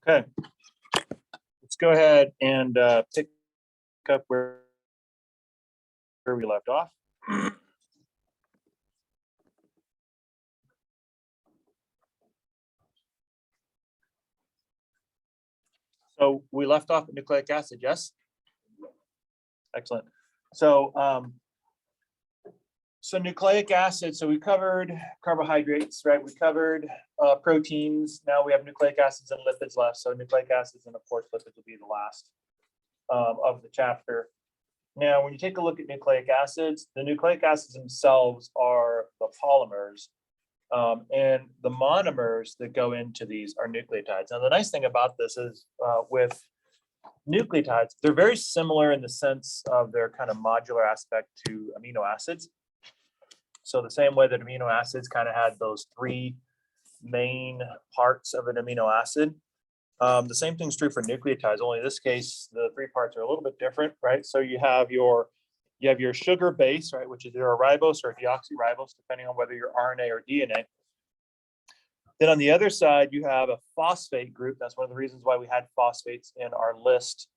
Okay, let's go ahead and pick up where we left off. So we left off at nucleic acid, yes? Excellent. So nucleic acid, so we covered carbohydrates, right? We covered proteins. Now we have nucleic acids and lipids left. So nucleic acids and of course lipids will be the last of the chapter. Now, when you take a look at nucleic acids, the nucleic acids themselves are the polymers, and the monomers that go into these are nucleotides. Now, the nice thing about this is with nucleotides, they're very similar in the sense of their kind of modular aspect to amino acids. So the same way that amino acids kind of had those three main parts of an amino acid, the same thing's true for nucleotides, only in this case, the three parts are a little bit different, right? So you have your sugar base, right, which is either a ribose or a deoxyribose, depending on whether you're RNA or DNA. Then on the other side, you have a phosphate group. That's one of the reasons why we had phosphates in our list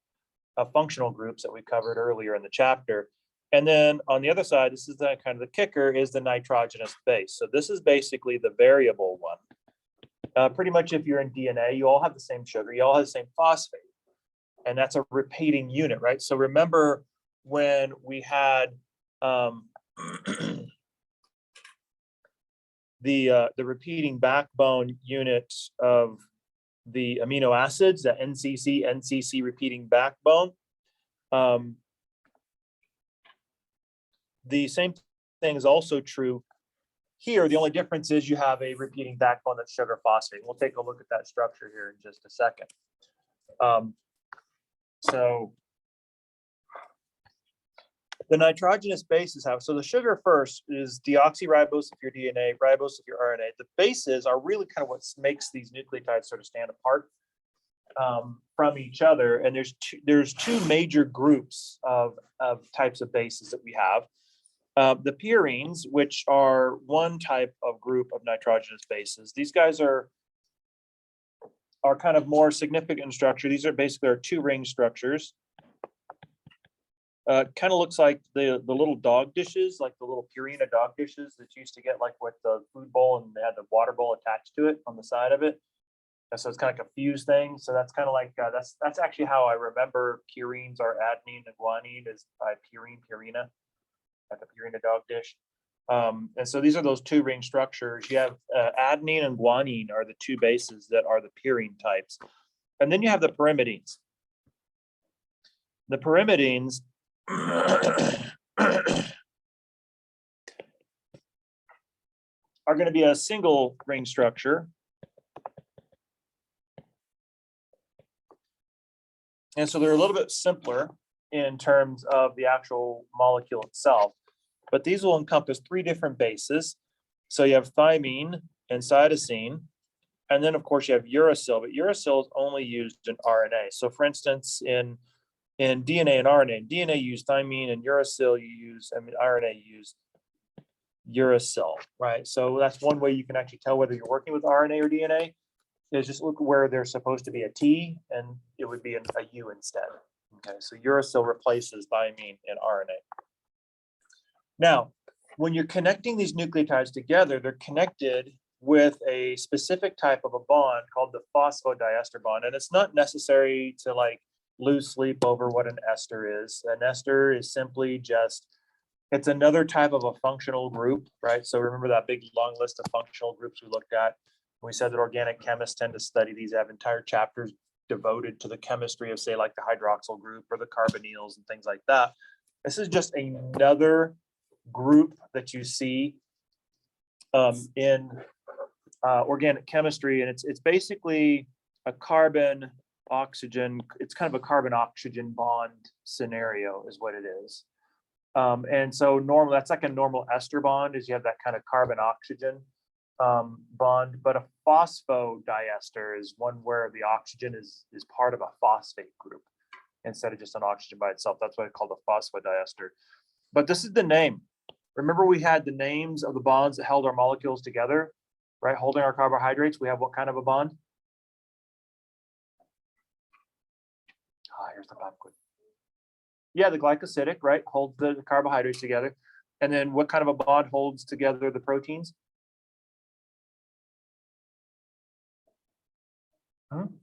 of functional groups that we covered earlier in the chapter. And then on the other side, this is the kind of the kicker, is the nitrogenous base. So this is basically the variable one. Pretty much if you're in DNA, you all have the same sugar, you all have the same phosphate, and that's a repeating unit, right? So remember when we had the repeating backbone unit of the amino acids, the NCC repeating backbone. The same thing is also true here. The only difference is you have a repeating backbone that's sugar phosphate. We'll take a look at that structure here in just a second. So the nitrogenous bases have, so the sugar first is deoxyribose if you're DNA, ribose if you're RNA. The bases are really kind of what makes these nucleotides sort of stand apart from each other. And there's two major groups of types of bases that we have. The purines, which are one type of group of nitrogenous bases. These guys are kind of more significant in structure. These are basically our two ring structures. Kind of looks like the little dog dishes, like the little Purina dog dishes that you used to get like with the food bowl, and they had the water bowl attached to it on the side of it. So it's kind of like a fused thing. So that's kind of like that's actually how I remember purines are adenine and guanine is by Purina, like a Purina dog dish. And so these are those two ring structures. You have adenine and guanine are the two bases that are the purine types. And then you have the pyrimidines. The pyrimidines are going to be a single ring structure. And so they're a little bit simpler in terms of the actual molecule itself, but these will encompass three different bases. So you have thymine and cytosine, and then of course you have uracil, but uracil is only used in RNA. So for instance, in DNA and RNA, DNA use thymine, and uracil RNA use uracil, right? So that's one way you can actually tell whether you're working with RNA or DNA, is just look where there's supposed to be a T and it would be a U instead. Okay, so uracil replaces thymine in RNA. Now, when you're connecting these nucleotides together, they're connected with a specific type of a bond called the phosphodiester bond. And it's not necessary to like lose sleep over what an ester is. An ester is simply just, it's another type of a functional group, right? So remember that big long list of functional groups we looked at. We said that organic chemists tend to study these, have entire chapters devoted to the chemistry of, say, like the hydroxyl group or the carbonyls and things like that. This is just another group that you see in organic chemistry, and it's basically a carbon oxygen. It's kind of a carbon oxygen bond scenario, is what it is. And so normal, that's like a normal ester bond, is you have that kind of carbon oxygen bond, but a phosphodiester is one where the oxygen is part of a phosphate group instead of just an oxygen by itself. That's why it's called a phosphodiester. But this is the name. Remember, we had the names of the bonds that held our molecules together, right? Holding our carbohydrates, we have what kind of a bond? Where's the popcorn? Yeah, the glycosidic, right, holds the carbohydrates together. And then what kind of a bond holds together the proteins?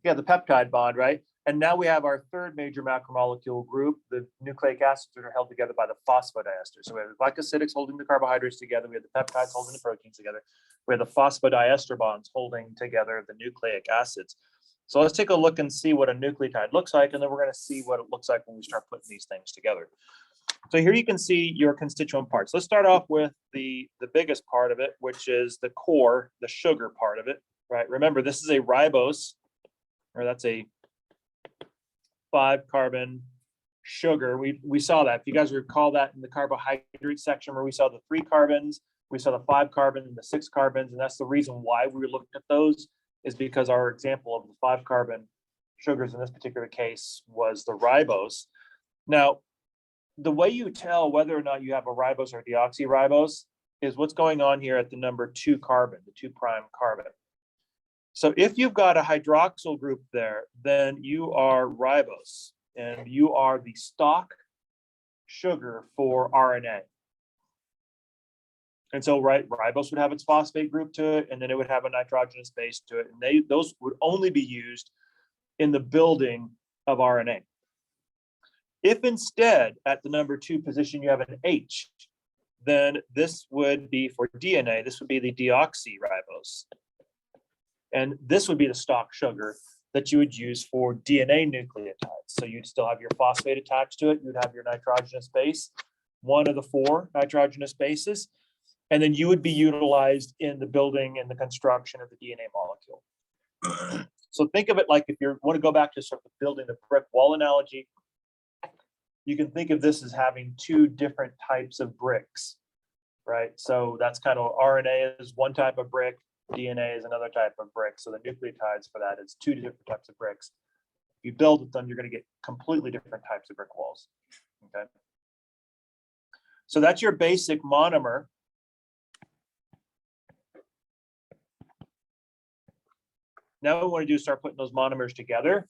Yeah, the peptide bond, right? And now we have our third major macromolecule group, the nucleic acids that are held together by the phosphodiester's. So we have the glycosidics holding the carbohydrates together. We have the peptides holding the proteins together. We have the phosphodiester bonds holding together the nucleic acids. So let's take a look and see what a nucleotide looks like, and then we're going to see what it looks like when we start putting these things together. So here you can see your constituent parts. Let's start off with the biggest part of it, which is the core, the sugar part of it, right? Remember, this is a ribose, or that's a 5-carbon sugar. We saw that. If you guys recall that in the carbohydrate section where we saw the 3 carbons, we saw the 5 carbons and the 6 carbons, and that's the reason why we looked at those, is because our example of the 5-carbon sugars in this particular case was the ribose. Now, the way you tell whether or not you have a ribose or deoxyribose is what's going on here at the number 2 carbon, the 2' carbon. So if you've got a hydroxyl group there, then you are ribose, and you are the stock sugar for RNA. And so, right, ribose would have its phosphate group to it, and then it would have a nitrogenous base to it, and those would only be used in the building of RNA. If instead, at the number 2 position, you have an H, then this would be for DNA. This would be the deoxyribose. And this would be the stock sugar that you would use for DNA nucleotides. So you'd still have your phosphate attached to it. You'd have your nitrogenous base, one of the 4 nitrogenous bases, and then you would be utilized in the building and the construction of the DNA molecule. So think of it like, if you want to go back to sort of building the brick wall analogy, you can think of this as having 2 different types of bricks, right? So that's kind of, RNA is one type of brick, DNA is another type of brick. So the nucleotides for that is 2 different types of bricks. If you build with them, you're going to get completely different types of brick walls. Okay. So that's your basic monomer. Now what we want to do is start putting those monomers together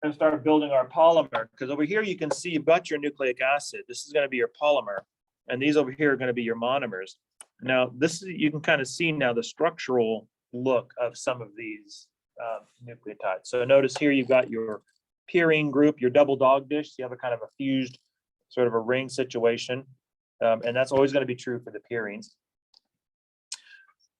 and start building our polymer. Because over here you can see you've got your nucleic acid. This is going to be your polymer, and these over here are going to be your monomers. Now, this is, you can kind of see now the structural look of some of these nucleotides. So notice here you've got your purine group, your double dog dish. You have a kind of a fused sort of a ring situation, and that's always going to be true for the purines.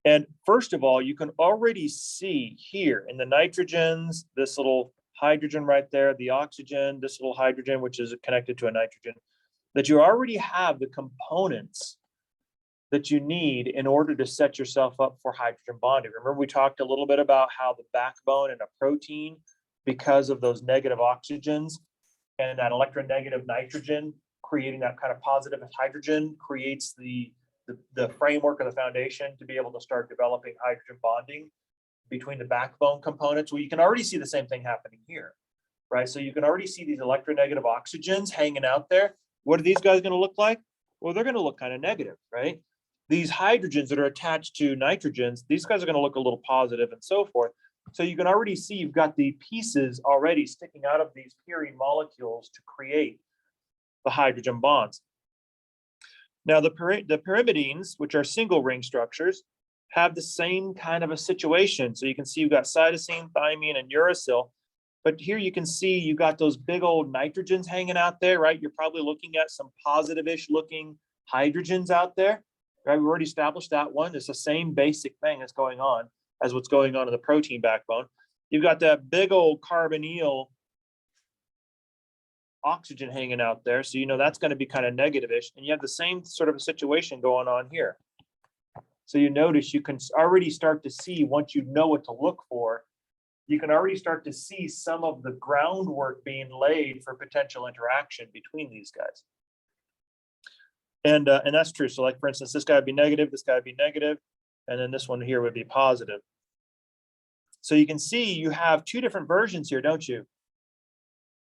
And first of all, you can already see here in the nitrogens, this little hydrogen right there, the oxygen, this little hydrogen, which is connected to a nitrogen, that you already have the components that you need in order to set yourself up for hydrogen bonding. Remember, we talked a little bit about how the backbone in a protein, because of those negative oxygens and that electronegative nitrogen, creating that kind of positive hydrogen, creates the framework or the foundation to be able to start developing hydrogen bonding between the backbone components. Well, you can already see the same thing happening here, right? So you can already see these electronegative oxygens hanging out there. What are these guys going to look like? Well, they're going to look kind of negative, right? These hydrogens that are attached to nitrogens, these guys are going to look a little positive and so forth. So you can already see you've got the pieces already sticking out of these purine molecules to create the hydrogen bonds. Now, the pyrimidines, which are single ring structures, have the same kind of a situation. So you can see you've got cytosine, thymine, and uracil. But here you can see you've got those big old nitrogens hanging out there, right? You're probably looking at some positive-ish looking hydrogens out there. Right, we've already established that one. It's the same basic thing that's going on as what's going on in the protein backbone. You've got that big old carbonyl oxygen hanging out there. So you know that's going to be kind of negative-ish. And you have the same sort of a situation going on here. So you notice you can already start to see, once you know what to look for, you can already start to see some of the groundwork being laid for potential interaction between these guys. And that's true. So like, for instance, this guy would be negative, this guy would be negative, and then this one here would be positive. So you can see you have 2 different versions here, don't you?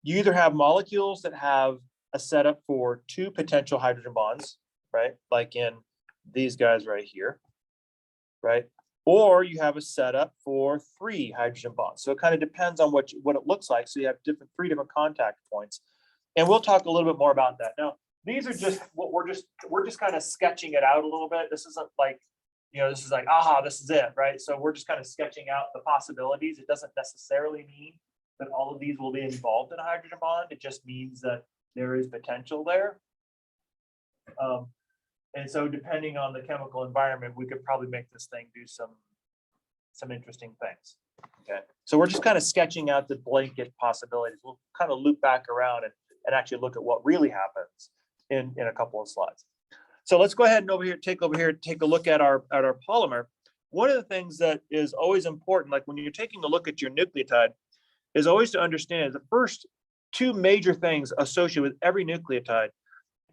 You either have molecules that have a setup for 2 potential hydrogen bonds, right? Like in these guys right here, right? or you have a setup for 3 hydrogen bonds. So it kind of depends on what it looks like. So you have 3 different contact points, and we'll talk a little bit more about that. Now, these are just what we're just kind of sketching it out a little bit. This isn't like, this is like, aha, this is it, right? So we're just kind of sketching out the possibilities. It doesn't necessarily mean that all of these will be involved in a hydrogen bond. It just means that there is potential there. And so depending on the chemical environment, we could probably make this thing do some interesting things. Okay, so we're just kind of sketching out the blanket possibilities. We'll kind of loop back around and actually look at what really happens in a couple of slides. So let's go ahead and take a look at our polymer. One of the things that is always important, like when you're taking a look at your nucleotide, is always to understand the first 2 major things associated with every nucleotide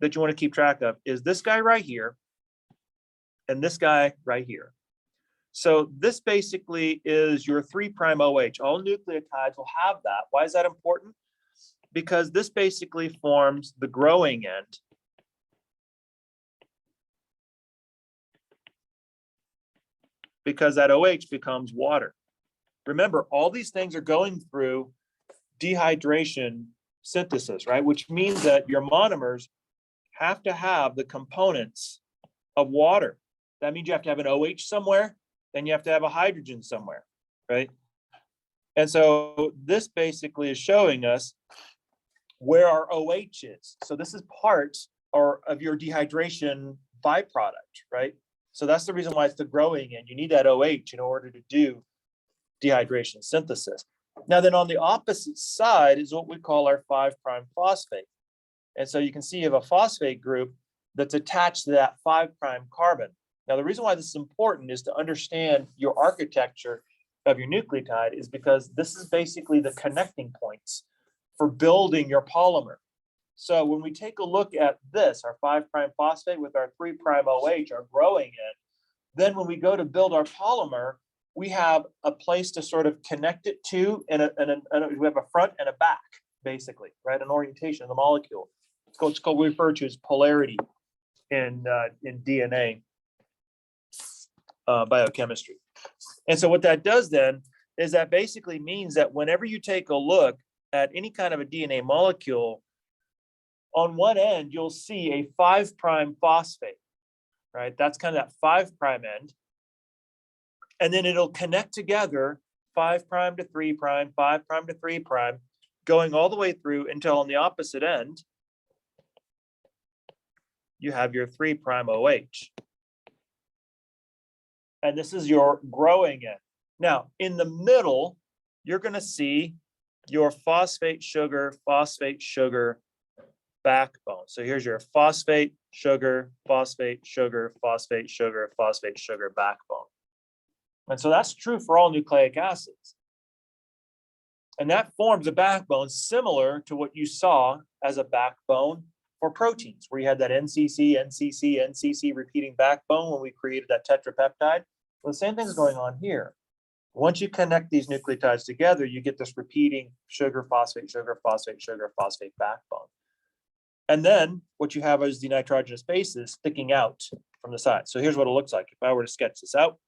that you want to keep track of is this guy right here and this guy right here. So this basically is your 3' OH. All nucleotides will have that. Why is that important? Because this basically forms the growing end because that OH becomes water. Remember, all these things are going through dehydration synthesis, right? Which means that your monomers have to have the components of water. That means you have to have an OH somewhere, then you have to have a hydrogen somewhere, right? And so this basically is showing us where our OH is. So this is part of your dehydration byproduct, right? So that's the reason why it's the growing end. You need that OH in order to do dehydration synthesis. Now then on the opposite side is what we call our 5' phosphate. And so you can see you have a phosphate group that's attached to that 5' carbon. Now, the reason why this is important is to understand your architecture of your nucleotide is because this is basically the connecting points for building your polymer. So when we take a look at this, our 5' phosphate with our 3' OH, our growing end, then when we go to build our polymer, we have a place to sort of connect it to, and we have a front and a back, basically, right? An orientation of the molecule. It's called referred to as polarity in DNA biochemistry. And so what that does then is that basically means that whenever you take a look at any kind of a DNA molecule, on one end, you'll see a 5' phosphate, right? That's kind of that 5' end. And then it'll connect together 5' to 3', 5' to 3', going all the way through until on the opposite end, you have your 3' OH. And this is your growing end. Now, in the middle, you're going to see your phosphate sugar backbone. So here's your phosphate, sugar, phosphate, sugar, phosphate, sugar, phosphate, sugar backbone. And so that's true for all nucleic acids. And that forms a backbone similar to what you saw as a backbone for proteins, where you had that NCC repeating backbone when we created that tetrapeptide. Well, the same thing is going on here. Once you connect these nucleotides together, you get this repeating sugar, phosphate, phosphate backbone. And then what you have is the nitrogenous bases sticking out from the side. So here's what it looks like. If I were to sketch this out,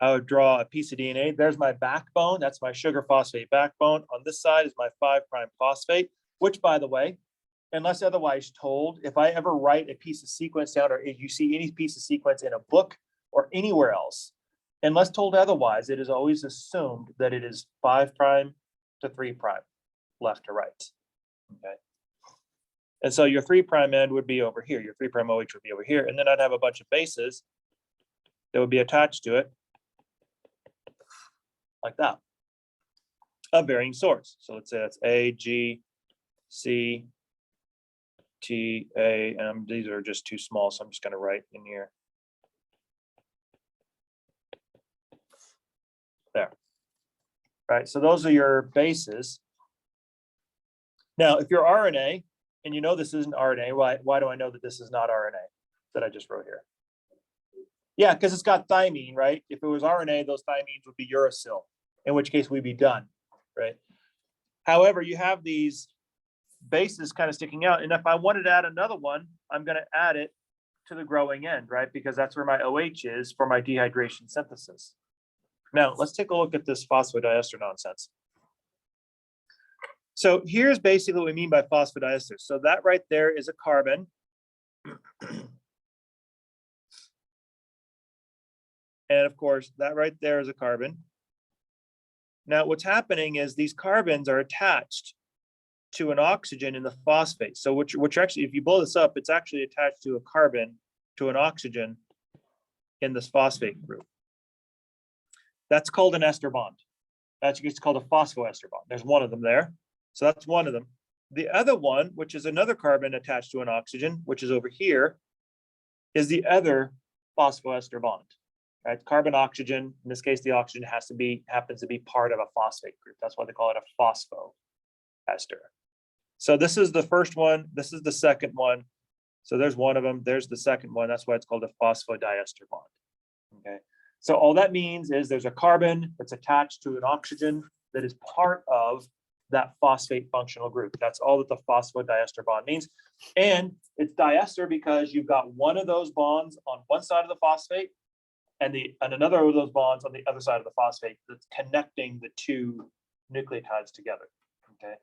I would draw a piece of DNA. There's my backbone. That's my sugar phosphate backbone. On this side is my 5' phosphate, which, by the way, unless otherwise told, if I ever write a piece of sequence down, or if you see any piece of sequence in a book or anywhere else, unless told otherwise, it is always assumed that it is 5' to 3', left to right. Okay. And so your 3' end would be over here. Your 3' OH would be over here. And then I'd have a bunch of bases that would be attached to it like that, of varying sorts. So let's say that's A, G, C, T, A, and these are just too small, so I'm just going to write in here. There. Right, so those are your bases. Now, if you're RNA, and you know this isn't RNA, why do I know that this is not RNA that I just wrote here? Yeah, because it's got thymine, right? If it was RNA, those thymines would be uracil, in which case we'd be done, right? However, you have these bases kind of sticking out, and if I wanted to add another one, I'm going to add it to the growing end, right? Because that's where my OH is for my dehydration synthesis. Now, let's take a look at this phosphodiester nonsense. So here's basically what we mean by phosphodiester's. So that right there is a carbon. And of course, that right there is a carbon. Now, what's happening is these carbons are attached to an oxygen in the phosphate. So which actually, if you blow this up, it's actually attached to a carbon to an oxygen in this phosphate group. That's called an ester bond. That's called a phosphoester bond. There's one of them there. So that's one of them. The other one, which is another carbon attached to an oxygen, which is over here, is the other phosphoester bond. Right? Carbon oxygen, in this case, the oxygen happens to be part of a phosphate group. That's why they call it a phosphoester. So this is the first one. This is the second one. So there's one of them. There's the second one. That's why it's called a phosphodiester bond. Okay. So all that means is there's a carbon that's attached to an oxygen that is part of that phosphate functional group. That's all that the phosphodiester bond means. And it's diester because you've got one of those bonds on one side of the phosphate and another of those bonds on the other side of the phosphate that's connecting the two nucleotides together. Okay.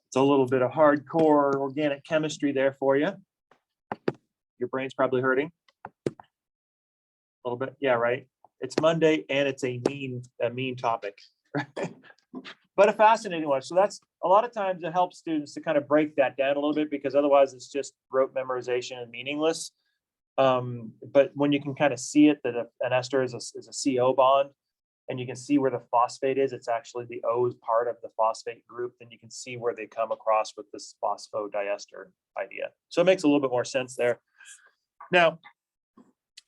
It's a little bit of hardcore organic chemistry there for you. Your brain's probably hurting a little bit. Yeah, right. It's Monday and it's a mean topic, but a fascinating one. So that's a lot of times it helps students to kind of break that down a little bit because otherwise it's just rote memorization and meaningless. But when you can kind of see it that an ester is a CO bond, and you can see where the phosphate is, it's actually the O is part of the phosphate group, then you can see where they come across with this phosphodiester idea. So it makes a little bit more sense there. Now,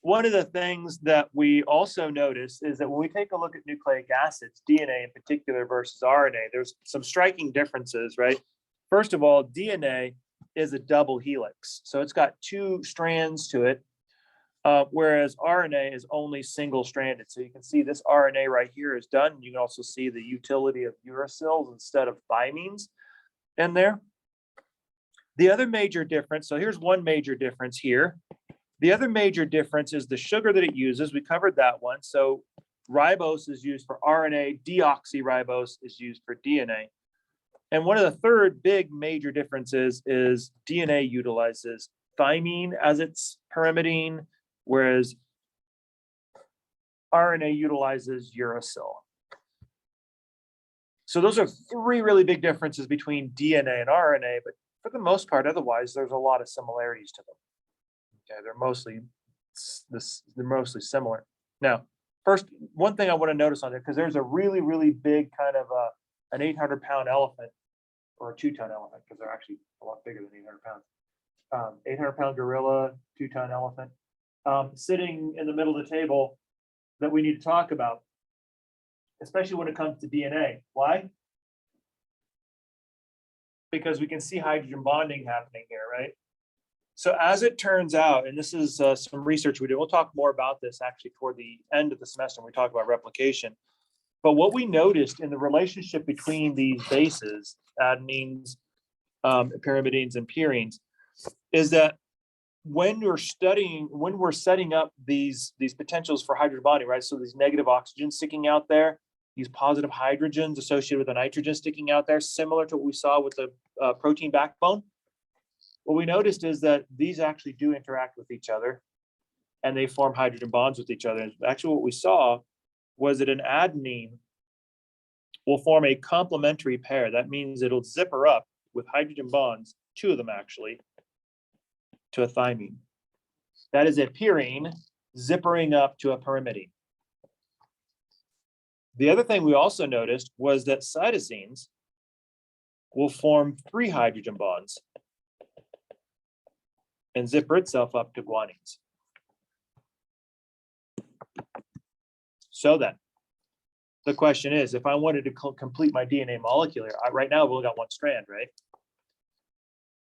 one of the things that we also notice is that when we take a look at nucleic acids, DNA in particular versus RNA, there's some striking differences, right? First of all, DNA is a double helix. So it's got two strands to it. Whereas RNA is only single-stranded. So you can see this RNA right here is done. You can also see the utility of uracils instead of thymines in there. The other major difference, so here's one major difference here. The other major difference is the sugar that it uses. We covered that one. So ribose is used for RNA, deoxyribose is used for DNA. And one of the third big major differences is DNA utilizes thymine as its pyrimidine, whereas RNA utilizes uracil. So those are three really big differences between DNA and RNA, but for the most part, otherwise, there's a lot of similarities to them. Okay, they're mostly similar. Now, first, one thing I want to notice on it, because there's a really, really big kind of an 800-pound elephant, or a 2-ton elephant, because they're actually a lot bigger than 800 pounds. 800-pound gorilla, 2-ton elephant, sitting in the middle of the table that we need to talk about, especially when it comes to DNA. Why? Because we can see hydrogen bonding happening here, right? So as it turns out, and this is some research we did, we'll talk more about this actually toward the end of the semester when we talk about replication. But what we noticed in the relationship between these bases, adenines, pyrimidines, and purines, is that when we're setting up these potentials for hydrogen bonding, right? So these negative oxygens sticking out there, these positive hydrogens associated with a nitrogen sticking out there, similar to what we saw with the protein backbone. What we noticed is that these actually do interact with each other and they form hydrogen bonds with each other. And actually what we saw was that an adenine will form a complementary pair. That means it'll zipper up with hydrogen bonds, 2 of them actually, to a thymine. That is a purine zippering up to a pyrimidine. The other thing we also noticed was that cytosines will form 3 hydrogen bonds and zipper itself up to guanines. So then, the question is, if I wanted to complete my DNA molecule here, right now I've only got 1 strand, right?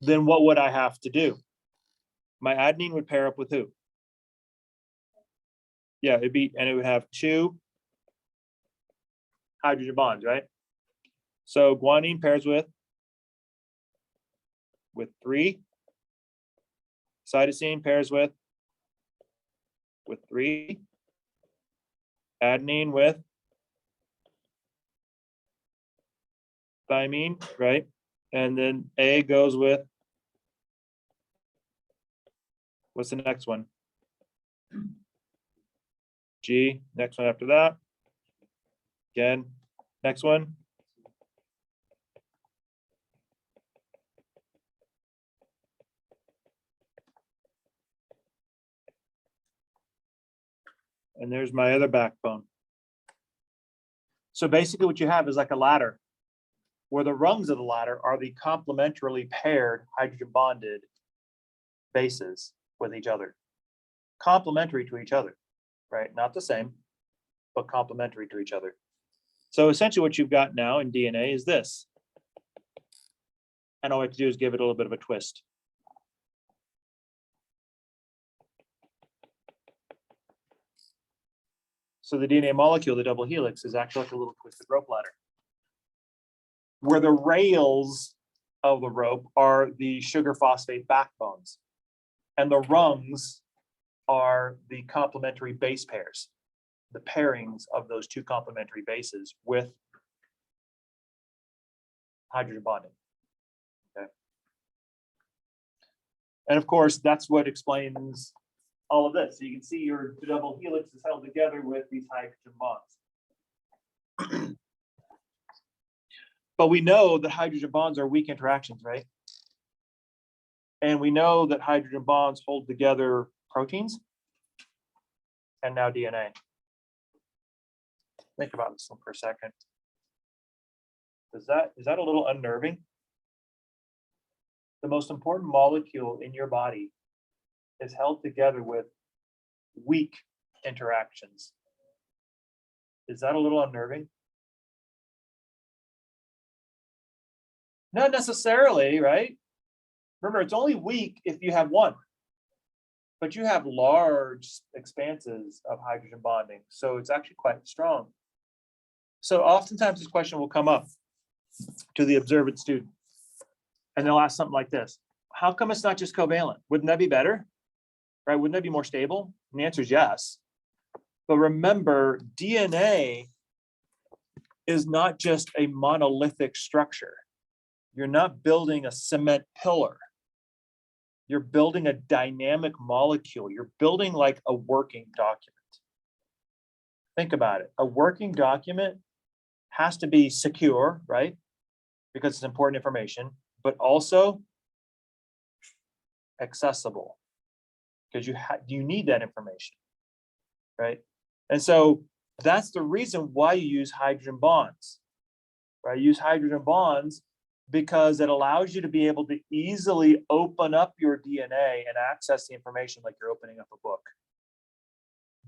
Then what would I have to do? My adenine would pair up with who? Yeah, it would have 2 hydrogen bonds, right? So guanine pairs with 3 Cytosine pairs with 3. Adenine with thymine, right? And then A goes with, what's the next one? G, next one after that. Again, next one. And there's my other backbone. So basically what you have is like a ladder, where the rungs of the ladder are the complementarily paired hydrogen bonded bases with each other. Complementary to each other, right? Not the same, but complementary to each other. So essentially what you've got now in DNA is this. And all we have to do is give it a little bit of a twist. So the DNA molecule, the double helix, is actually like a little twisted rope ladder, where the rails of the rope are the sugar phosphate backbones, and the rungs are the complementary base pairs, the pairings of those two complementary bases with hydrogen bonding. Okay. And of course, that's what explains all of this. So you can see your double helix is held together with these hydrogen bonds. But we know that hydrogen bonds are weak interactions, right? And we know that hydrogen bonds hold together proteins and now DNA. Think about this one for a second. Is that a little unnerving? The most important molecule in your body is held together with weak interactions. Is that a little unnerving? Not necessarily, right? Remember, it's only weak if you have one, but you have large expanses of hydrogen bonding, so it's actually quite strong. So oftentimes this question will come up to the observant student, and they'll ask something like this: how come it's not just covalent? Wouldn't that be better? Right? Wouldn't that be more stable? And the answer is yes. But remember, DNA is not just a monolithic structure. You're not building a cement pillar. You're building a dynamic molecule. You're building like a working document. Think about it. A working document has to be secure, right? Because it's important information, but also accessible, because you need that information, right? And so that's the reason why you use hydrogen bonds, right? You use hydrogen bonds because it allows you to be able to easily open up your DNA and access the information like you're opening up a book.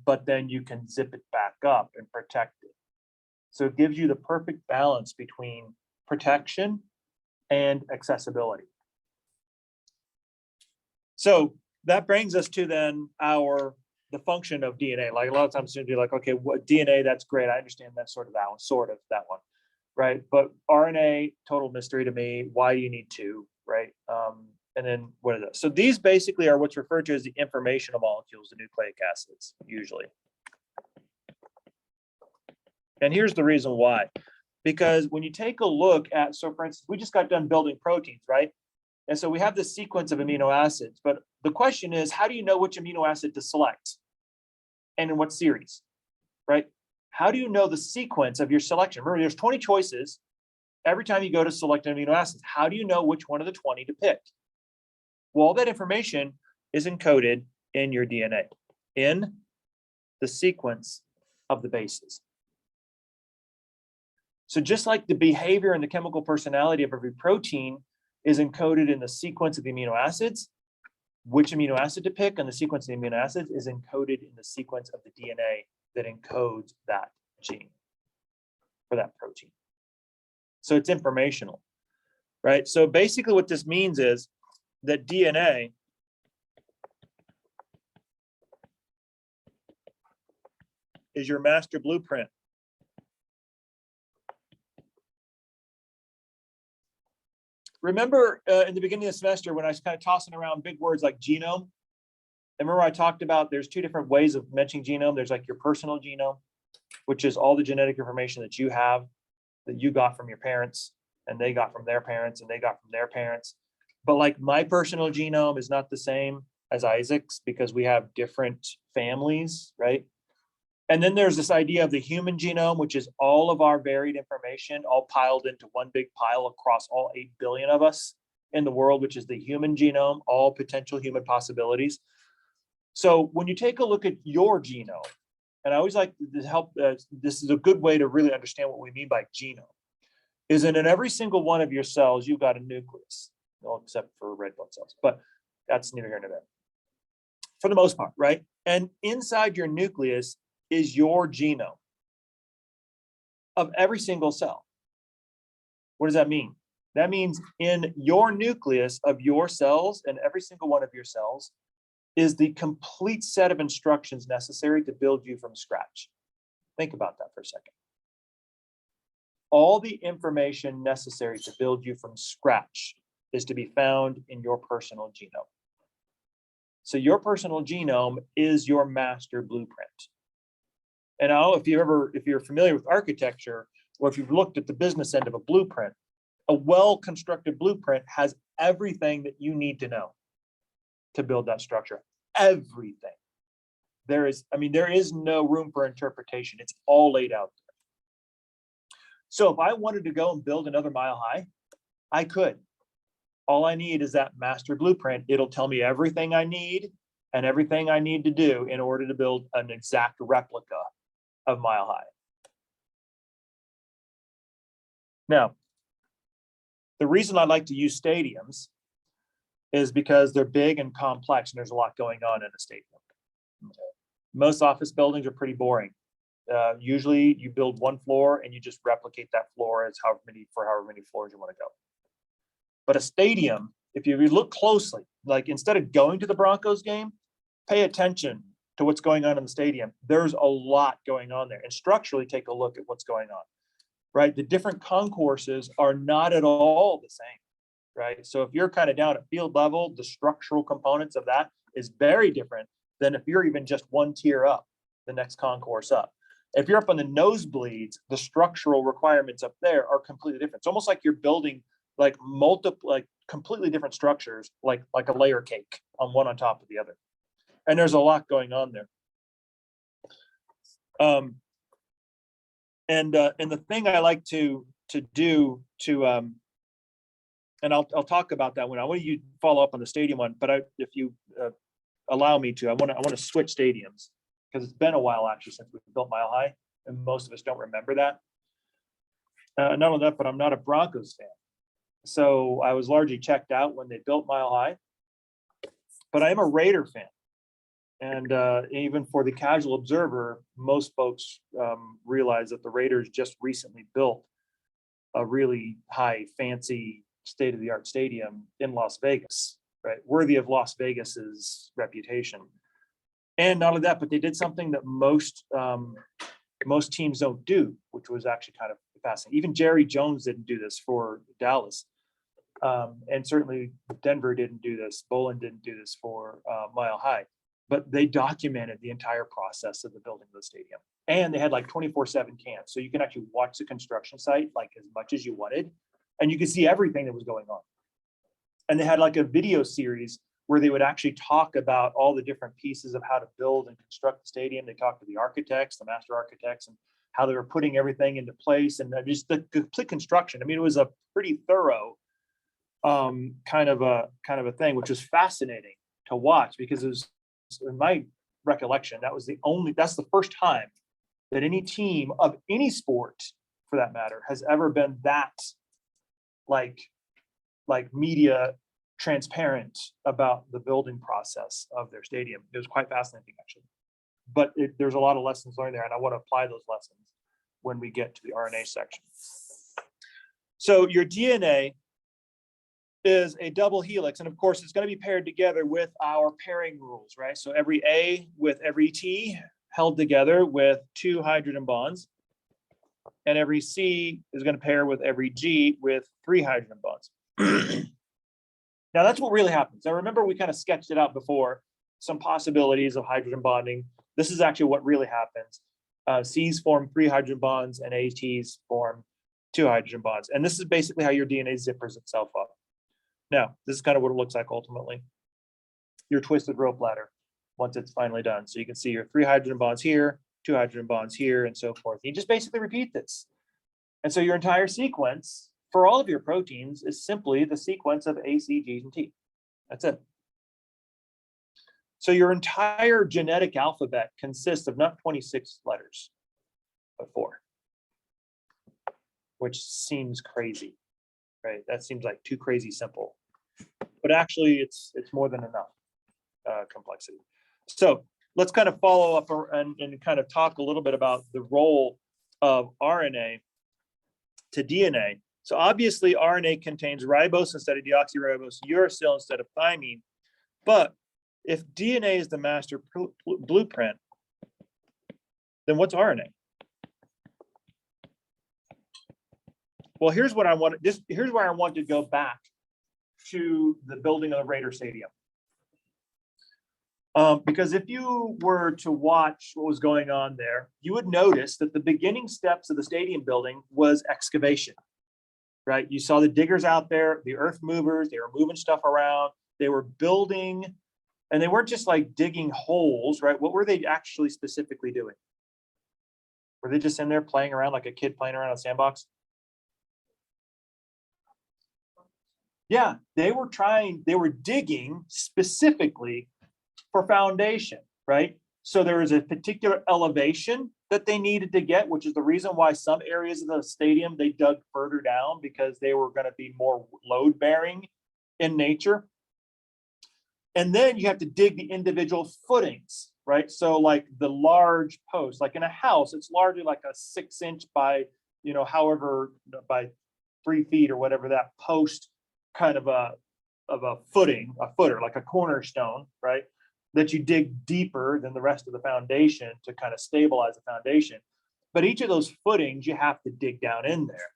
But then you can zip it back up and protect it. So it gives you the perfect balance between protection and accessibility. So that brings us to then the function of DNA. Like a lot of times students be like, okay, what DNA, that's great. I understand that sort of that one, right? But RNA, total mystery to me. Why do you need two, right? And then what are those? So these basically are what's referred to as the informational molecules, the nucleic acids, usually. And here's the reason why. Because when you take a look at, so for instance, we just got done building proteins, right? And so we have this sequence of amino acids, but the question is, how do you know which amino acid to select and in what series, right? How do you know the sequence of your selection? Remember, there's 20 choices every time you go to select an amino acid. How do you know which one of the 20 to pick? Well, all that information is encoded in your DNA, in the sequence of the bases. So just like the behavior and the chemical personality of every protein is encoded in the sequence of the amino acids, which amino acid to pick and the sequence of the amino acids is encoded in the sequence of the DNA that encodes that gene for that protein. So it's informational, right? So basically what this means is that DNA is your master blueprint. remember in the beginning of the semester when I was kind of tossing around big words like genome? And remember I talked about there's two different ways of mentioning genome. There's like your personal genome, which is all the genetic information that you have, that you got from your parents, and they got from their parents, and they got from their parents. But like my personal genome is not the same as Isaac's because we have different families, right? And then there's this idea of the human genome, which is all of our varied information, all piled into one big pile across all 8 billion of us in the world, which is the human genome, all potential human possibilities. So when you take a look at your genome, and I always like to help, this is a good way to really understand what we mean by genome, is that in every single one of your cells, you've got a nucleus, well, except for red blood cells, but that's neither here nor there. For the most part, right? And inside your nucleus is your genome of every single cell. What does that mean? That means in your nucleus of your cells, and every single one of your cells, is the complete set of instructions necessary to build you from scratch. Think about that for a second. All the information necessary to build you from scratch is to be found in your personal genome. So your personal genome is your master blueprint. And now if you're familiar with architecture, or if you've looked at the business end of a blueprint, a well-constructed blueprint has everything that you need to know to build that structure. Everything. There is no room for interpretation. It's all laid out there. So if I wanted to go and build another Mile High, I could. All I need is that master blueprint. It'll tell me everything I need and everything I need to do in order to build an exact replica of Mile High. Now, the reason I like to use stadiums is because they're big and complex, and there's a lot going on in a stadium. Most office buildings are pretty boring. Usually you build one floor and you just replicate that floor as however many floors you want to go. But a stadium, if you look closely, like instead of going to the Broncos game, pay attention to what's going on in the stadium. There's a lot going on there, and structurally take a look at what's going on, right? The different concourses are not at all the same, right? So if you're kind of down at field level, the structural components of that is very different than if you're even just one tier up, the next concourse up. If you're up on the nosebleeds, the structural requirements up there are completely different. It's almost like you're building like completely different structures, like a layer cake on one on top of the other. And there's a lot going on there. And the thing I like to do to and I'll talk about that when I want you to follow up on the stadium one, but if you allow me to, I want to switch stadiums because it's been a while actually since we built Mile High, and most of us don't remember that. Not only that, but I'm not a Broncos fan, so I was largely checked out when they built Mile High. But I am a Raider fan, and even for the casual observer, most folks realize that the Raiders just recently built a really high, fancy, state-of-the-art stadium in Las Vegas, right? Worthy of Las Vegas's reputation. And not only that, but they did something that most teams don't do, which was actually kind of fascinating. Even Jerry Jones didn't do this for Dallas. And certainly Denver didn't do this. Bolin didn't do this for Mile High. But they documented the entire process of the building of the stadium. And they had like 24/7 cams. So you can actually watch the construction site like as much as you wanted. And you could see everything that was going on. And they had like a video series where they would actually talk about all the different pieces of how to build and construct the stadium. They talked to the architects, the master architects, and how they were putting everything into place and just the complete construction. I mean, it was a pretty thorough kind of a thing, which was fascinating to watch because it was, in my recollection, that's the first time that any team of any sport, for that matter, has ever been that like media transparent about the building process of their stadium. It was quite fascinating, actually. But there's a lot of lessons learned there, and I want to apply those lessons when we get to the RNA section. So your DNA is a double helix, and of course, it's going to be paired together with our pairing rules, right? So every A with every T held together with 2 hydrogen bonds, and every C is going to pair with every G with 3 hydrogen bonds. Now that's what really happens. Now remember, we kind of sketched it out before, some possibilities of hydrogen bonding. This is actually what really happens. C's form 3 hydrogen bonds and ATs form 2 hydrogen bonds. And this is basically how your DNA zippers itself up. Now, this is kind of what it looks like ultimately. Your twisted rope ladder, once it's finally done. So you can see your 3 hydrogen bonds here, 2 hydrogen bonds here, and so forth. You just basically repeat this. And so your entire sequence for all of your proteins is simply the sequence of A, C, G, and T. That's it. So your entire genetic alphabet consists of not 26 letters, but 4, which seems crazy, right? That seems like too crazy simple, but actually it's more than enough complexity. So let's kind of follow up and kind of talk a little bit about the role of RNA to DNA. So obviously RNA contains ribose instead of deoxyribose, uracil instead of thymine, but if DNA is the master blueprint, then what's RNA? Well, here's what I want. Here's where I want to go back to the building of the Raider Stadium. Because if you were to watch what was going on there, you would notice that the beginning steps of the stadium building was excavation, right? You saw the diggers out there, the earth movers, they were moving stuff around, they were building. And they weren't just like digging holes, right? What were they actually specifically doing? Were they just in there playing around like a kid playing around a sandbox? Yeah, they were digging specifically for foundation, right? So there was a particular elevation that they needed to get, which is the reason why some areas of the stadium, they dug further down because they were going to be more load bearing in nature. And then you have to dig the individual footings, right? So like the large post, like in a house, it's largely like a 6-inch by, however, by 3 feet or whatever that post kind of a footer, like a cornerstone, right? That you dig deeper than the rest of the foundation to kind of stabilize the foundation. But each of those footings, you have to dig down in there.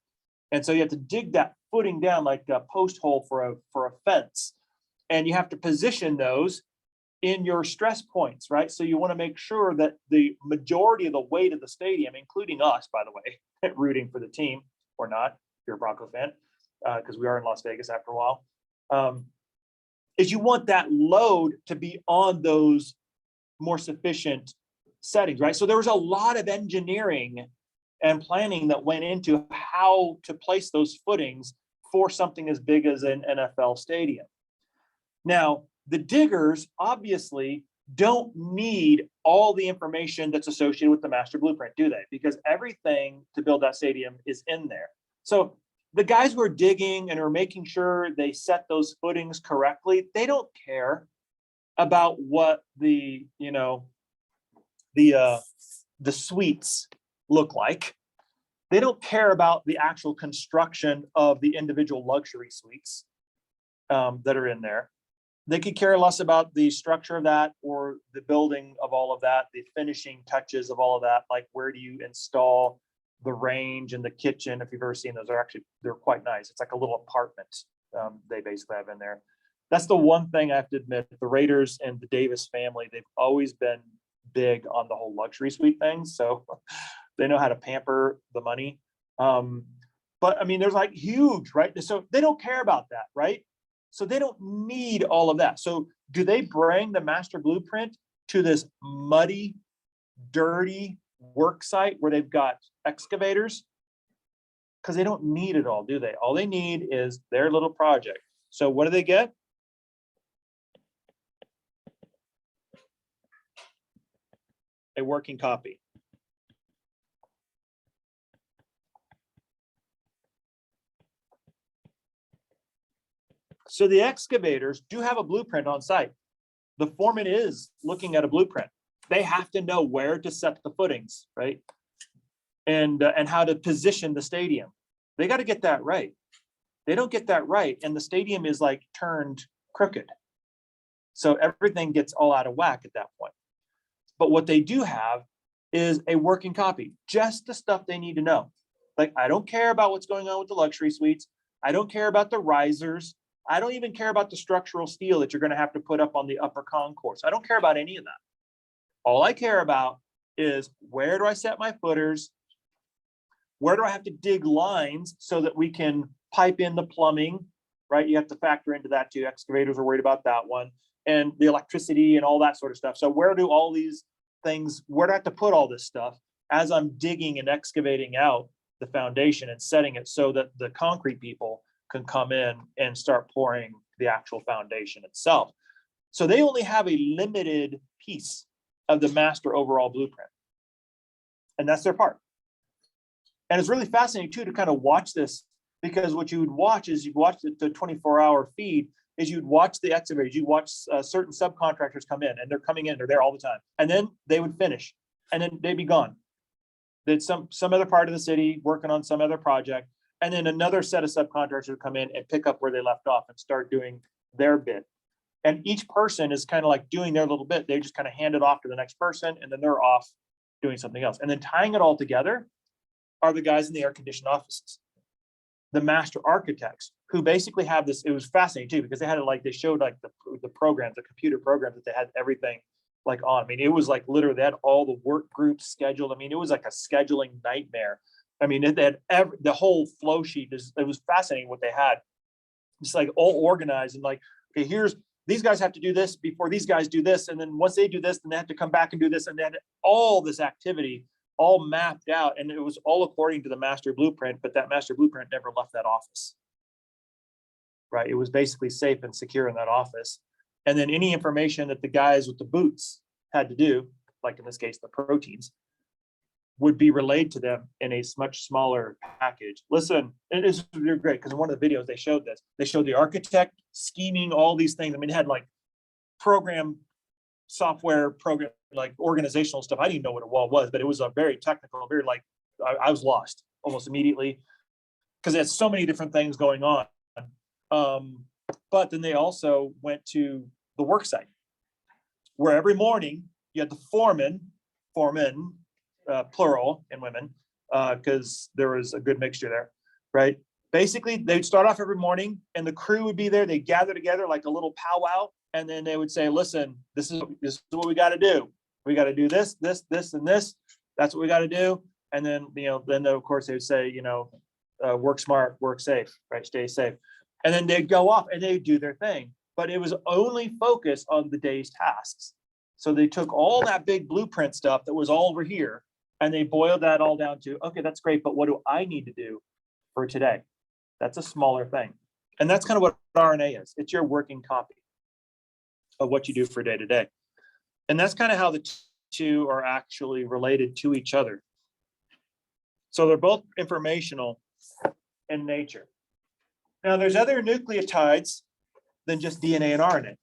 And so you have to dig that footing down like a post hole for a fence. And you have to position those in your stress points, right? So you want to make sure that the majority of the weight of the stadium, including us, by the way, rooting for the team or not, if you're a Bronco fan, because we are in Las Vegas after a while, is you want that load to be on those more sufficient settings, right? So there was a lot of engineering and planning that went into how to place those footings for something as big as an NFL stadium. Now, the diggers obviously don't need all the information that's associated with the master blueprint, do they? Because everything to build that stadium is in there. So the guys who are digging and are making sure they set those footings correctly, they don't care about what the suites look like. They don't care about the actual construction of the individual luxury suites that are in there. They could care less about the structure of that or the building of all of that, the finishing touches of all of that, like where do you install the range and the kitchen. If you've ever seen those, they're quite nice. It's like a little apartment they basically have in there. That's the one thing I have to admit, the Raiders and the Davis family, they've always been big on the whole luxury suite thing. So they know how to pamper the money. But I mean, there's like huge, right? So they don't care about that, right? So they don't need all of that. So do they bring the master blueprint to this muddy, dirty work site where they've got excavators? Because they don't need it all, do they? All they need is their little project. So what do they get? A working copy. So the excavators do have a blueprint on site. The foreman is looking at a blueprint. They have to know where to set the footings, right? And how to position the stadium. They got to get that right. They don't get that right, and the stadium is like turned crooked. So everything gets all out of whack at that point. But what they do have is a working copy, just the stuff they need to know. Like, I don't care about what's going on with the luxury suites. I don't care about the risers. I don't even care about the structural steel that you're going to have to put up on the upper concourse. I don't care about any of that. All I care about is, where do I set my footers? Where do I have to dig lines so that we can pipe in the plumbing, right? You have to factor into that too. Excavators are worried about that one, and the electricity and all that sort of stuff. So where do all these things, where do I have to put all this stuff as I'm digging and excavating out the foundation and setting it so that the concrete people can come in and start pouring the actual foundation itself. So they only have a limited piece of the master overall blueprint, and that's their part. And it's really fascinating too to kind of watch this, because what you would watch is, you'd watch the 24-hour feed, is you'd watch the excavators, you'd watch certain subcontractors come in, and they're coming in, they're there all the time, and then they would finish, and then they'd be gone. There's some other part of the city working on some other project, and then another set of subcontractors would come in and pick up where they left off and start doing their bit. And each person is kind of like doing their little bit. They just kind of hand it off to the next person, and then they're off doing something else. And then tying it all together are the guys in the air-conditioned offices, the master architects, who basically have this. It was fascinating too, because they had it like, they showed like the programs, the computer programs, that they had everything like on. I mean, it was like literally they had all the work groups scheduled. I mean, it was like a scheduling nightmare. I mean, they had the whole flow sheet. It was fascinating what they had. It's like all organized, and like, okay, here's, these guys have to do this before these guys do this, and then once they do this, then they have to come back and do this, and then all this activity all mapped out, and it was all according to the master blueprint. But that master blueprint never left that office, right? It was basically safe and secure in that office. And then any information that the guys with the boots had to do, like in this case the proteins, would be relayed to them in a much smaller package. Listen, it's great, because in one of the videos they showed this. They showed the architect scheming all these things. I mean, it had like software program, like organizational stuff. I didn't even know what it was, but it was a very technical, very like, I was lost almost immediately, because it had so many different things going on. But then they also went to the work site, where every morning you had the foreman, plural in women, because there was a good mixture there, right? Basically, they'd start off every morning, and the crew would be there. They'd gather together like a little powwow, and then they would say, listen, this is what we got to do. We got to do this, this, this, and this. That's what we got to do. And then, then of course they would say, work smart, work safe, right? Stay safe. And then they'd go off and they'd do their thing, but it was only focused on the day's tasks. So they took all that big blueprint stuff that was all over here, and they boiled that all down to, okay, that's great, but what do I need to do for today? That's a smaller thing. And that's kind of what RNA is. It's your working copy of what you do for day to day. And that's kind of how the two are actually related to each other. So they're both informational in nature. Now, there's other nucleotides than just DNA and RNA,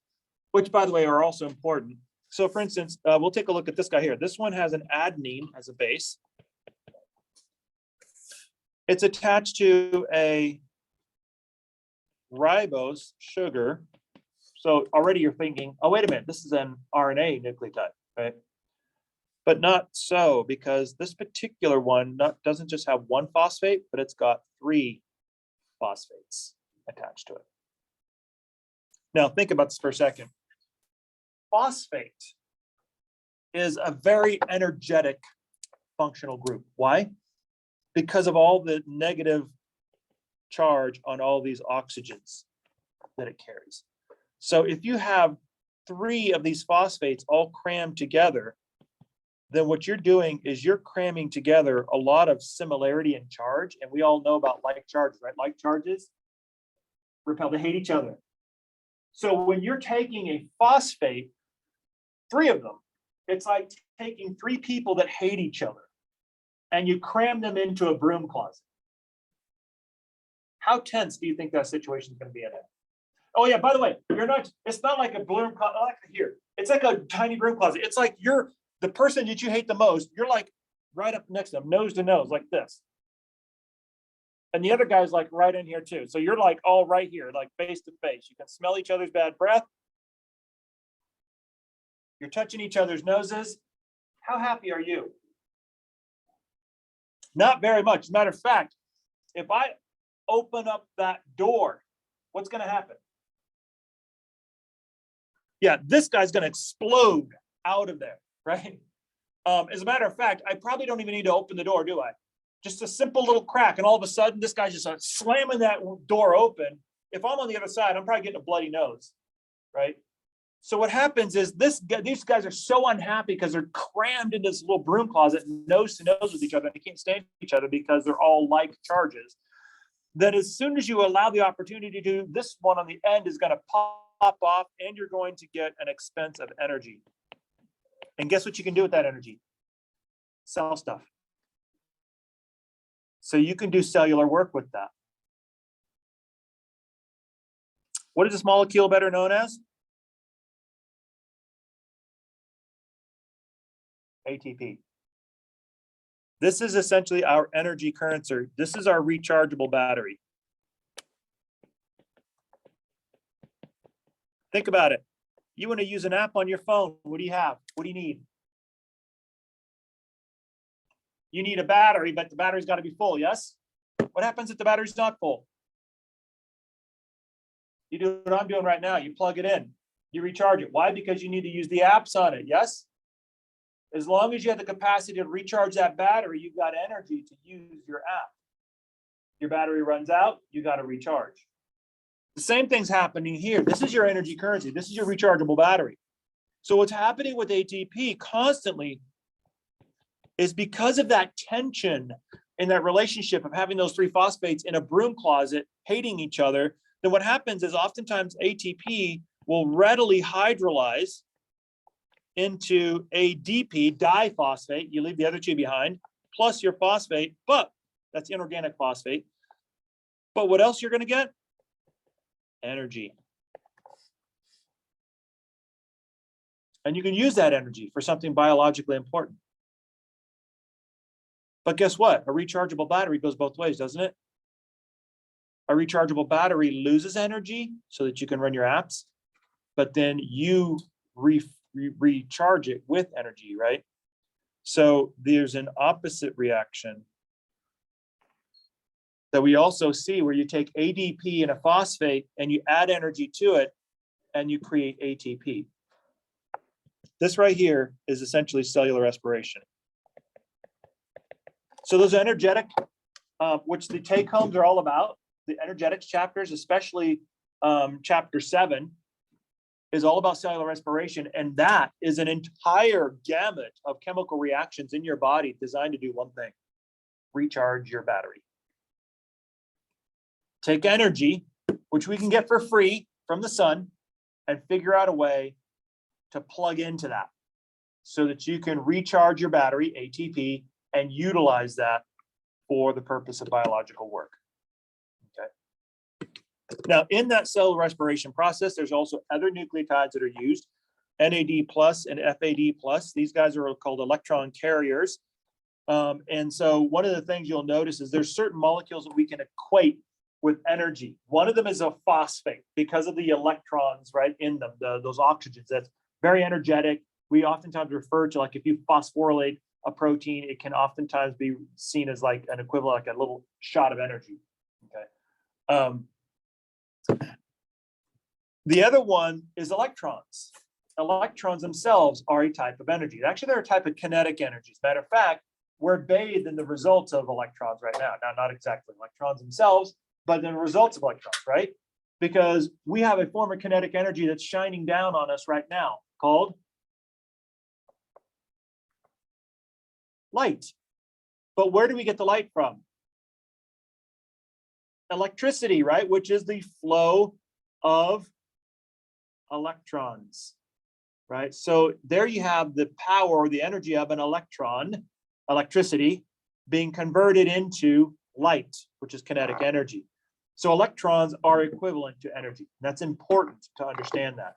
which, by the way, are also important. So, for instance, we'll take a look at this guy here. This one has an adenine as a base. It's attached to a ribose sugar. So already you're thinking, oh, wait a minute, this is an RNA nucleotide, right? But not so, because this particular one doesn't just have one phosphate, but it's got 3 phosphates attached to it. Now, think about this for a second. Phosphate is a very energetic functional group. Why? Because of all the negative charge on all these oxygens that it carries. So if you have 3 of these phosphates all crammed together, then what you're doing is you're cramming together a lot of similarity in charge. And we all know about like charges, right? Like charges repel, they hate each other. So when you're taking a phosphate, 3 of them, it's like taking 3 people that hate each other and you cram them into a broom closet. How tense do you think that situation is going to be in it? Oh yeah, by the way, it's not like a broom closet like here. It's like a tiny broom closet. It's like you're the person that you hate the most, you're like right up next to them, nose to nose, like this. And the other guy's like right in here too. So you're like all right here, like face to face. You can smell each other's bad breath. You're touching each other's noses. How happy are you? Not very much. As a matter of fact, if open up that door, what's going to happen? Yeah, this guy's going to explode out of there, right? As a matter of fact, I probably don't even need to open the door, do I? Just a simple little crack, and all of a sudden, this guy's just slamming that door open. If I'm on the other side, I'm probably getting a bloody nose, right? So what happens is these guys are so unhappy because they're crammed in this little broom closet, nose to nose with each other, and they can't stand each other because they're all like charges. That as soon as you allow the opportunity to, this one on the end is going to pop off, and you're going to get an expense of energy. And guess what you can do with that energy? Sell stuff. So you can do cellular work with that. What is this molecule better known as? ATP. This is essentially our energy currency. This is our rechargeable battery. Think about it. You want to use an app on your phone. What do you have? What do you need? You need a battery, but the battery's got to be full, yes? What happens if the battery's not full? You do what I'm doing right now. You plug it in. You recharge it. Why? Because you need to use the apps on it, yes? As long as you have the capacity to recharge that battery, you've got energy to use your app. Your battery runs out, you got to recharge. The same thing's happening here. This is your energy currency. This is your rechargeable battery. So what's happening with ATP constantly is because of that tension in that relationship of having those three phosphates in a broom closet hating each other, then what happens is oftentimes ATP will readily hydrolyze into ADP, diphosphate. You leave the other two behind, plus your phosphate, but that's inorganic phosphate. But what else you're going to get? Energy. And you can use that energy for something biologically important. But guess what? A rechargeable battery goes both ways, doesn't it? A rechargeable battery loses energy so that you can run your apps, but then you recharge it with energy, right? So there's an opposite reaction that we also see where you take ADP and a phosphate and you add energy to it and you create ATP. This right here is essentially cellular respiration. So those energetic, which the take homes are all about, the energetics chapters, especially chapter 7, is all about cellular respiration. And that is an entire gamut of chemical reactions in your body designed to do one thing: recharge your battery. Take energy, which we can get for free from the sun, and figure out a way to plug into that so that you can recharge your battery, ATP, and utilize that for the purpose of biological work. Okay. Now, in that cellular respiration process, there's also other nucleotides that are used, NAD plus and FAD plus. These guys are called electron carriers. And so one of the things you'll notice is there's certain molecules that we can equate with energy. One of them is a phosphate because of the electrons right in them, those oxygens. That's very energetic. We oftentimes refer to, like, if you phosphorylate a protein, it can oftentimes be seen as like an equivalent, like a little shot of energy. Okay. The other one is electrons. Electrons themselves are a type of energy. Actually, they're a type of kinetic energy. As a matter of fact, we're bathed in the results of electrons right now. Now, not exactly electrons themselves, but the results of electrons, right? Because we have a form of kinetic energy that's shining down on us right now called light. But where do we get the light from? Electricity, right? Which is the flow of electrons, right? So there you have the power or the energy of an electron, electricity, being converted into light, which is kinetic energy. So electrons are equivalent to energy. That's important to understand that,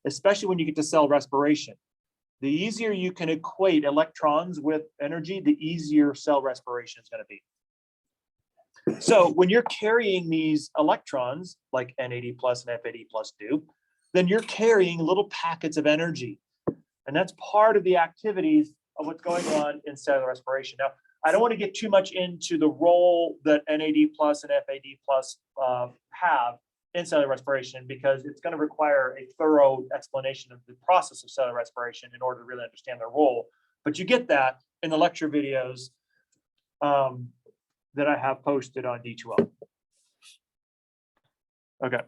especially when you get to cell respiration. The easier you can equate electrons with energy, the easier cell respiration is going to be. So when you're carrying these electrons, like NAD plus and FAD plus do, then you're carrying little packets of energy. And that's part of the activities of what's going on in cellular respiration. Now, I don't want to get too much into the role that NAD plus and FAD plus have in cellular respiration, because it's going to require a thorough explanation of the process of cellular respiration in order to really understand their role. But you get that in the lecture videos that I have posted on D2L. Okay.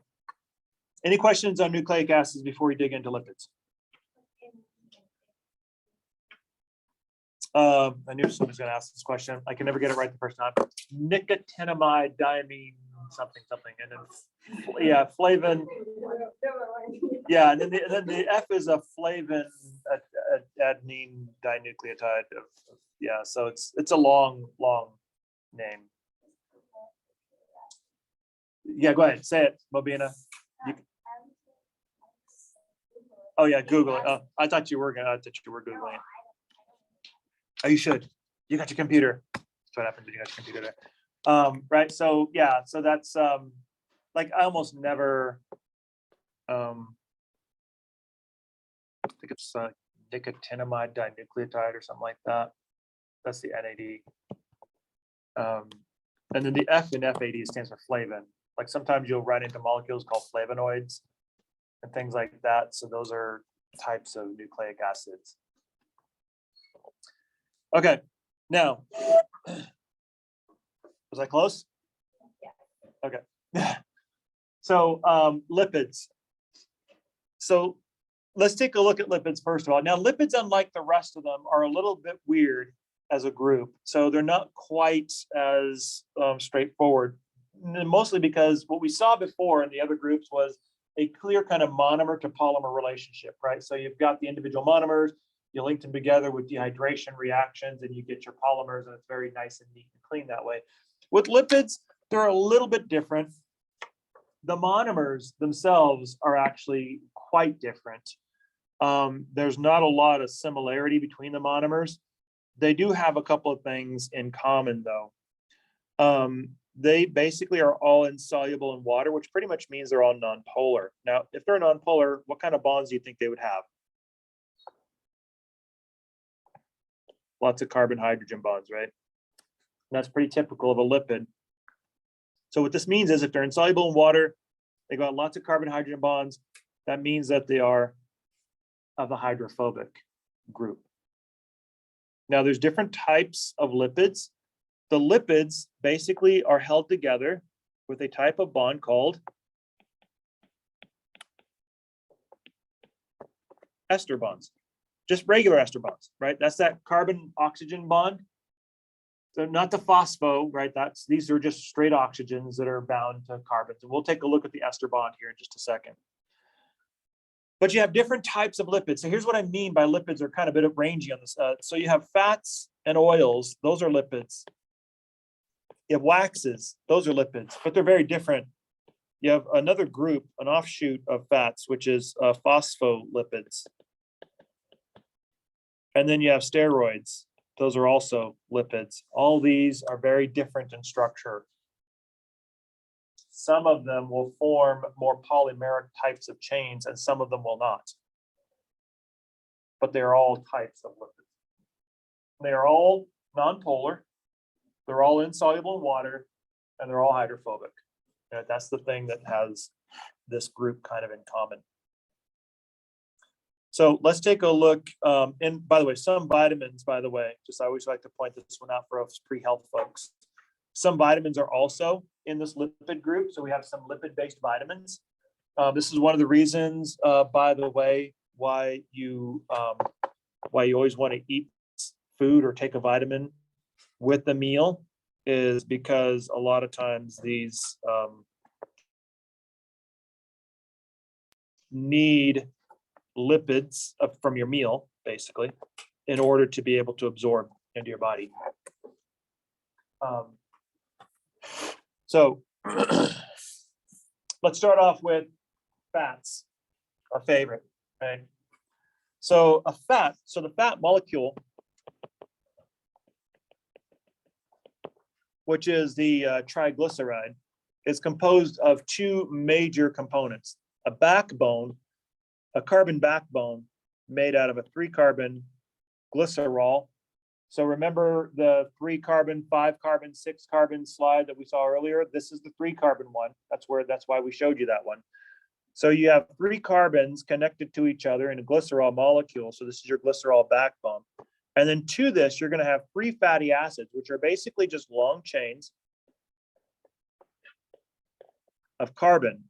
Any questions on nucleic acids before we dig into lipids? I knew someone was going to ask this question. I can never get it right the first time. Nicotinamide diamine something, and then yeah, flavin. Yeah, and then the F is a flavin adenine dinucleotide. Yeah, so it's a long name. Yeah, go ahead, say it, Mobina. Oh yeah, Google it. Oh, I thought you were Googling it. Oh, you should. You got your computer. That's what happens when you got your computer there. Right. So yeah. So that's like I almost never. I think it's nicotinamide dinucleotide or something like that. That's the NAD. And then the F in FAD stands for flavin. Like sometimes you'll run into molecules called flavonoids and things like that. So those are types of nucleic acids. Okay, now, was I close? Yeah. Okay. So lipids. So let's take a look at lipids first of all. Now lipids, unlike the rest of them, are a little bit weird as a group. So they're not quite as straightforward, mostly because what we saw before in the other groups was a clear kind of monomer to polymer relationship, right? So you've got the individual monomers, you link them together with dehydration reactions and you get your polymers, and it's very nice and neat and clean that way. With lipids, they're a little bit different. The monomers themselves are actually quite different. There's not a lot of similarity between the monomers. They do have a couple of things in common though. They basically are all insoluble in water, which pretty much means they're all nonpolar. Now, if they're nonpolar, what kind of bonds do you think they would have? Lots of carbon-hydrogen bonds, right? And that's pretty typical of a lipid. So what this means is if they're insoluble in water, they got lots of carbon-hydrogen bonds, that means that they are of the hydrophobic group. Now there's different types of lipids. The lipids basically are held together with a type of bond called ester bonds. Just regular ester bonds, right? That's that carbon-oxygen bond. So not the phospho, right? These are just straight oxygens that are bound to carbons. And we'll take a look at the ester bond here in just a second. But you have different types of lipids. So here's what I mean by lipids are kind of a bit rangy on this. So you have fats and oils, those are lipids. You have waxes, those are lipids, but they're very different. You have another group, an offshoot of fats, which is phospholipids. And then you have steroids. Those are also lipids. All these are very different in structure. Some of them will form more polymeric types of chains, and some of them will not. But they're all types of lipids. They are all nonpolar. They're all insoluble in water, and they're all hydrophobic. That's the thing that has this group kind of in common. So let's take a look. And by the way, some vitamins, by the way, just I always like to point this one out for us pre-health folks. Some vitamins are also in this lipid group. So we have some lipid-based vitamins. This is one of the reasons, by the way, why you always want to eat food or take a vitamin with the meal, is because a lot of times these need lipids from your meal, basically, in order to be able to absorb into your body. So let's start off with fats, our favorite, right? So the fat molecule, which is the triglyceride, is composed of two major components: a backbone, a carbon backbone made out of a 3-carbon glycerol So remember the 3 carbon, 5 carbon, 6 carbon slide that we saw earlier? This is the 3 carbon one. That's why we showed you that one. So you have 3 carbons connected to each other in a glycerol molecule. So this is your glycerol backbone. And then to this, you're going to have 3 fatty acids, which are basically just long chains of carbon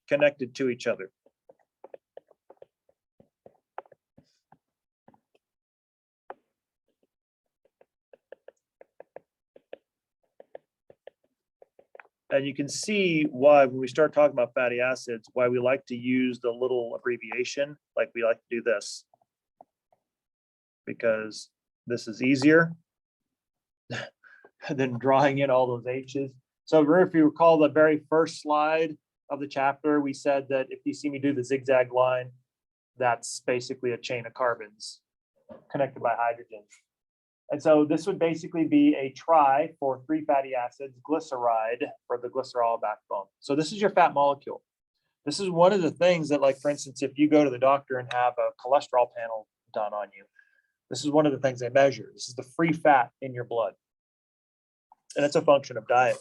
connected to each other. And you can see why, when we start talking about fatty acids, why we like to use the little abbreviation, like we like to do this, because this is easier than drawing in all those H's. So if you recall the very first slide of the chapter, we said that if you see me do the zigzag line, that's basically a chain of carbons connected by hydrogen. And so this would basically be a tri for 3 fatty acids, glyceride for the glycerol backbone. So this is your fat molecule. This is one of the things that, like, for instance, if you go to the doctor and have a cholesterol panel done on you, this is one of the things they measure. This is the free fat in your blood. And it's a function of diet.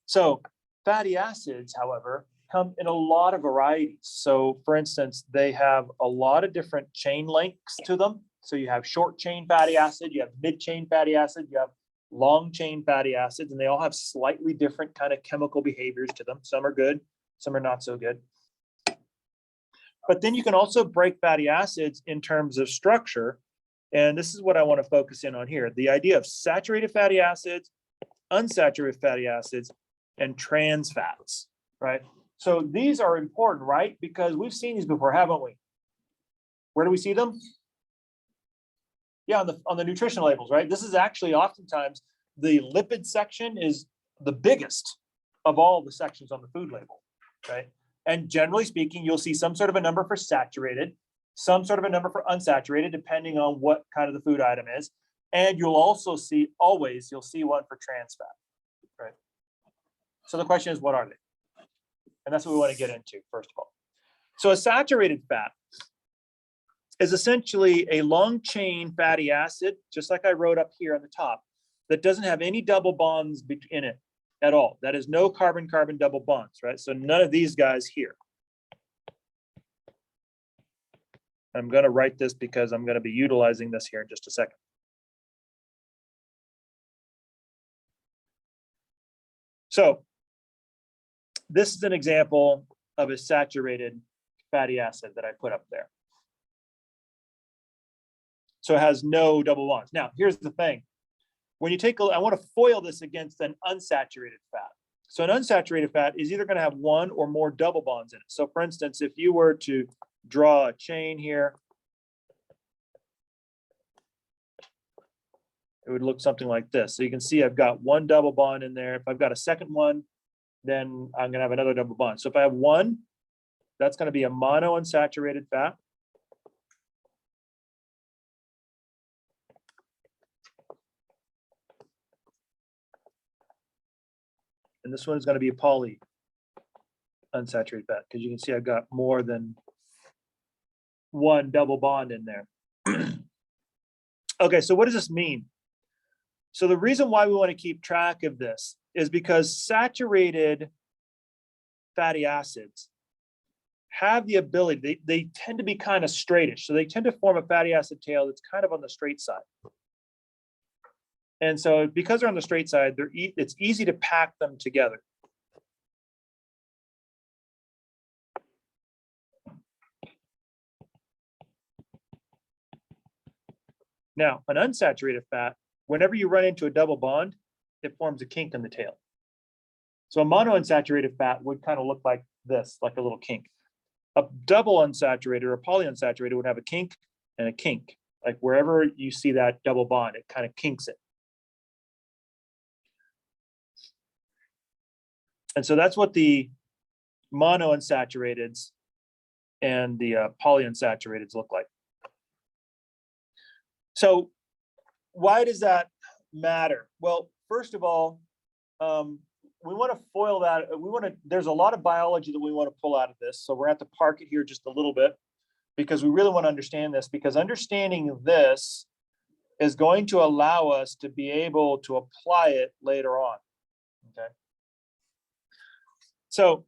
So fatty acids, however, come in a lot of varieties. So for instance, they have a lot of different chain lengths to them. So you have short chain fatty acid, you have mid chain fatty acid, you have long chain fatty acids, and they all have slightly different kind of chemical behaviors to them. Some are good, some are not so good. But then you can also break fatty acids in terms of structure. And this is what I want to focus in on here. The idea of saturated fatty acids, unsaturated fatty acids, and trans fats, right? So these are important, right? Because we've seen these before, haven't we? Where do we see them? Yeah, on the nutrition labels, right? This is actually oftentimes the lipid section is the biggest of all the sections on the food label, right? And generally speaking, you'll see some sort of a number for saturated, some sort of a number for unsaturated, depending on what kind of the food item is. And you'll also see, you'll see one for trans fat, right? So the question is, what are they? And that's what we want to get into, first of all. So a saturated fat is essentially a long chain fatty acid, just like I wrote up here on the top, that doesn't have any double bonds in it at all. That is no carbon-carbon double bonds, right? So none of these guys here. I'm going to write this because I'm going to be utilizing this here in just a second. So this is an example of a saturated fatty acid that I put up there. So it has no double bonds. Now, here's the thing. When you take I want to foil this against an unsaturated fat. So an unsaturated fat is either going to have one or more double bonds in it. So for instance, if you were to draw a chain here, it would look something like this. So you can see I've got one double bond in there. If I've got a second one, then I'm going to have another double bond. So if I have one, that's going to be a monounsaturated fat. And this one is going to be a polyunsaturated fat, because you can see I've got more than one double bond in there. Okay, so what does this mean? So the reason why we want to keep track of this is because saturated fatty acids have the ability, they tend to be kind of straightish. So they tend to form a fatty acid tail that's kind of on the straight side. And so because they're on the straight side, it's easy to pack them together. Now, an unsaturated fat, whenever you run into a double bond, it forms a kink in the tail. So a monounsaturated fat would kind of look like this, like a little kink. A double unsaturated or a polyunsaturated would have a kink and a kink. Like wherever you see that double bond, it kind of kinks it. And so that's what the monounsaturateds and the polyunsaturateds look like. So why does that matter? Well, first of all, we want to foil that. There's a lot of biology that we want to pull out of this. So we're going to have to park it here just a little bit. because we really want to understand this, because understanding this is going to allow us to be able to apply it later on. Okay. So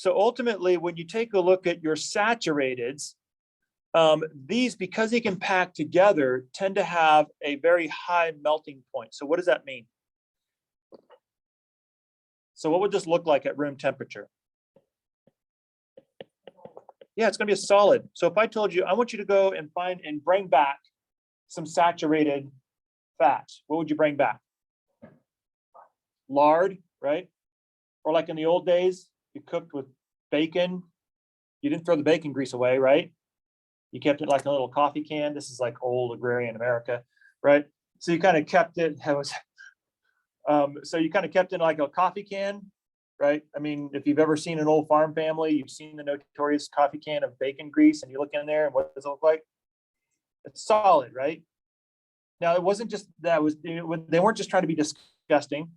ultimately, when you take a look at your saturateds, these, because they can pack together, tend to have a very high melting point. So what does that mean? So what would this look like at room temperature? Yeah, it's gonna be a solid. So if I told you, I want you to go and find and bring back some saturated fats, what would you bring back? Lard, right? Or like in the old days, you cooked with bacon. You didn't throw the bacon grease away, right? You kept it like a little coffee can. This is like old agrarian America, right? So you kind of kept it. So you kind of kept it like a coffee can, right? I mean, if you've ever seen an old farm family, you've seen the notorious coffee can of bacon grease, and you look in there, and what does it look like? It's solid, right? Now, it wasn't just that, they weren't just trying to be disgusting.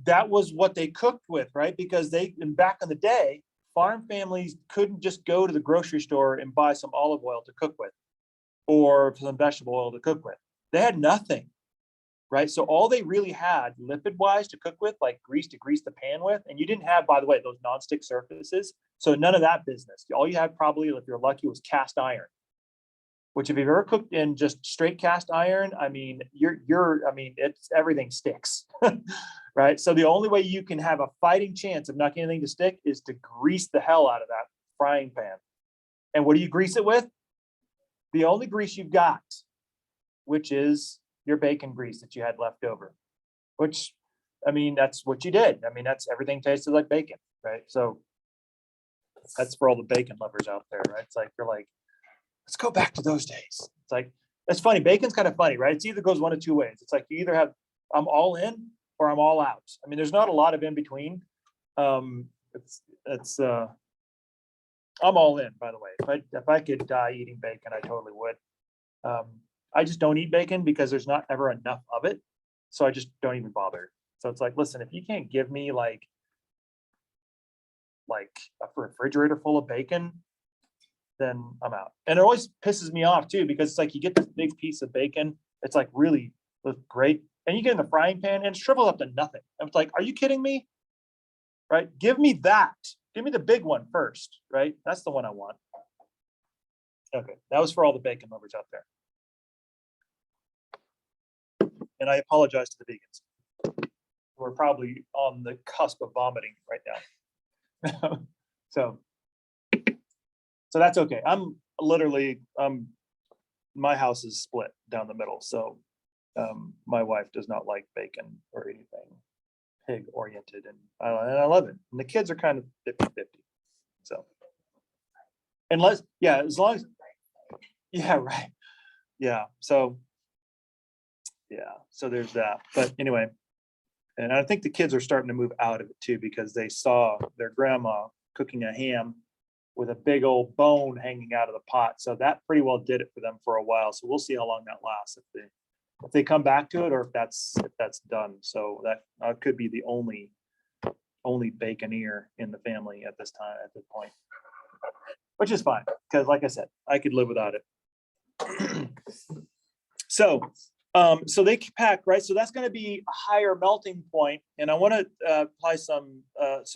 That was what they cooked with, right? Because back in the day, farm families couldn't just go to the grocery store and buy some olive oil to cook with, or some vegetable oil to cook with. They had nothing, right? So all they really had lipid-wise to cook with, like grease to grease the pan with, and you didn't have, by the way, those nonstick surfaces. So none of that business. All you had probably, if you're lucky, was cast iron. Which, if you've ever cooked in just straight cast iron, I mean, it's everything sticks, right? So the only way you can have a fighting chance of not getting anything to stick is to grease the hell out of that frying pan. And what do you grease it with? The only grease you've got, which is your bacon grease that you had left over. Which, I mean, that's what you did. I mean, that's, everything tasted like bacon, right? So that's for all the bacon lovers out there, right? It's like, you're like, let's go back to those days. It's like, it's funny. Bacon's kind of funny, right? It's either goes one of two ways. It's like, you either have, I'm all in or I'm all out. I mean, there's not a lot of in between. I'm all in, by the way. If I could die eating bacon, I totally would. I just don't eat bacon because there's not ever enough of it. So I just don't even bother. So it's like, listen, if you can't give me like a refrigerator full of bacon, then I'm out. And it always pisses me off too, because it's like, you get this big piece of bacon, it's like really great, and you get in the frying pan and it's shriveled up to nothing. And it's like, are you kidding me? Right? Give me that. Give me the big one first, right? That's the one I want. Okay, that was for all the bacon lovers out there. And I apologize to the vegans. We're probably on the cusp of vomiting right now. So that's okay. I'm literally, my house is split down the middle. So my wife does not like bacon or anything pig oriented, and I love it. And the kids are kind of 50-50. So unless, yeah, as long as, yeah, right. Yeah. So yeah, so there's that. But anyway, and I think the kids are starting to move out of it too, because they saw their grandma cooking a ham with a big old bone hanging out of the pot. So that pretty well did it for them for a while. So we'll see how long that lasts, if they come back to it, or if that's done. So that could be the only baconeer in the family at this point, which is fine, because like I said, I could live without it. So they pack, right? So that's going to be a higher melting point, and I want to apply some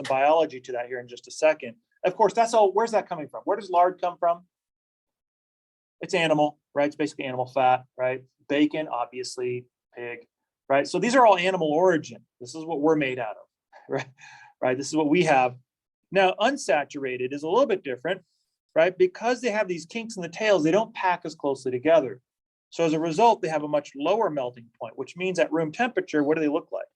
biology to that here in just a second. Of course, that's all. Where's that coming from? Where does lard come from? It's animal, right? It's basically animal fat, right? Bacon, obviously, pig, right? So these are all animal origin. This is what we're made out of, right? Right. This is what we have. Now, unsaturated is a little bit different, right? Because they have these kinks in the tails, they don't pack as closely together. So as a result, they have a much lower melting point, which means at room temperature, what do they look like?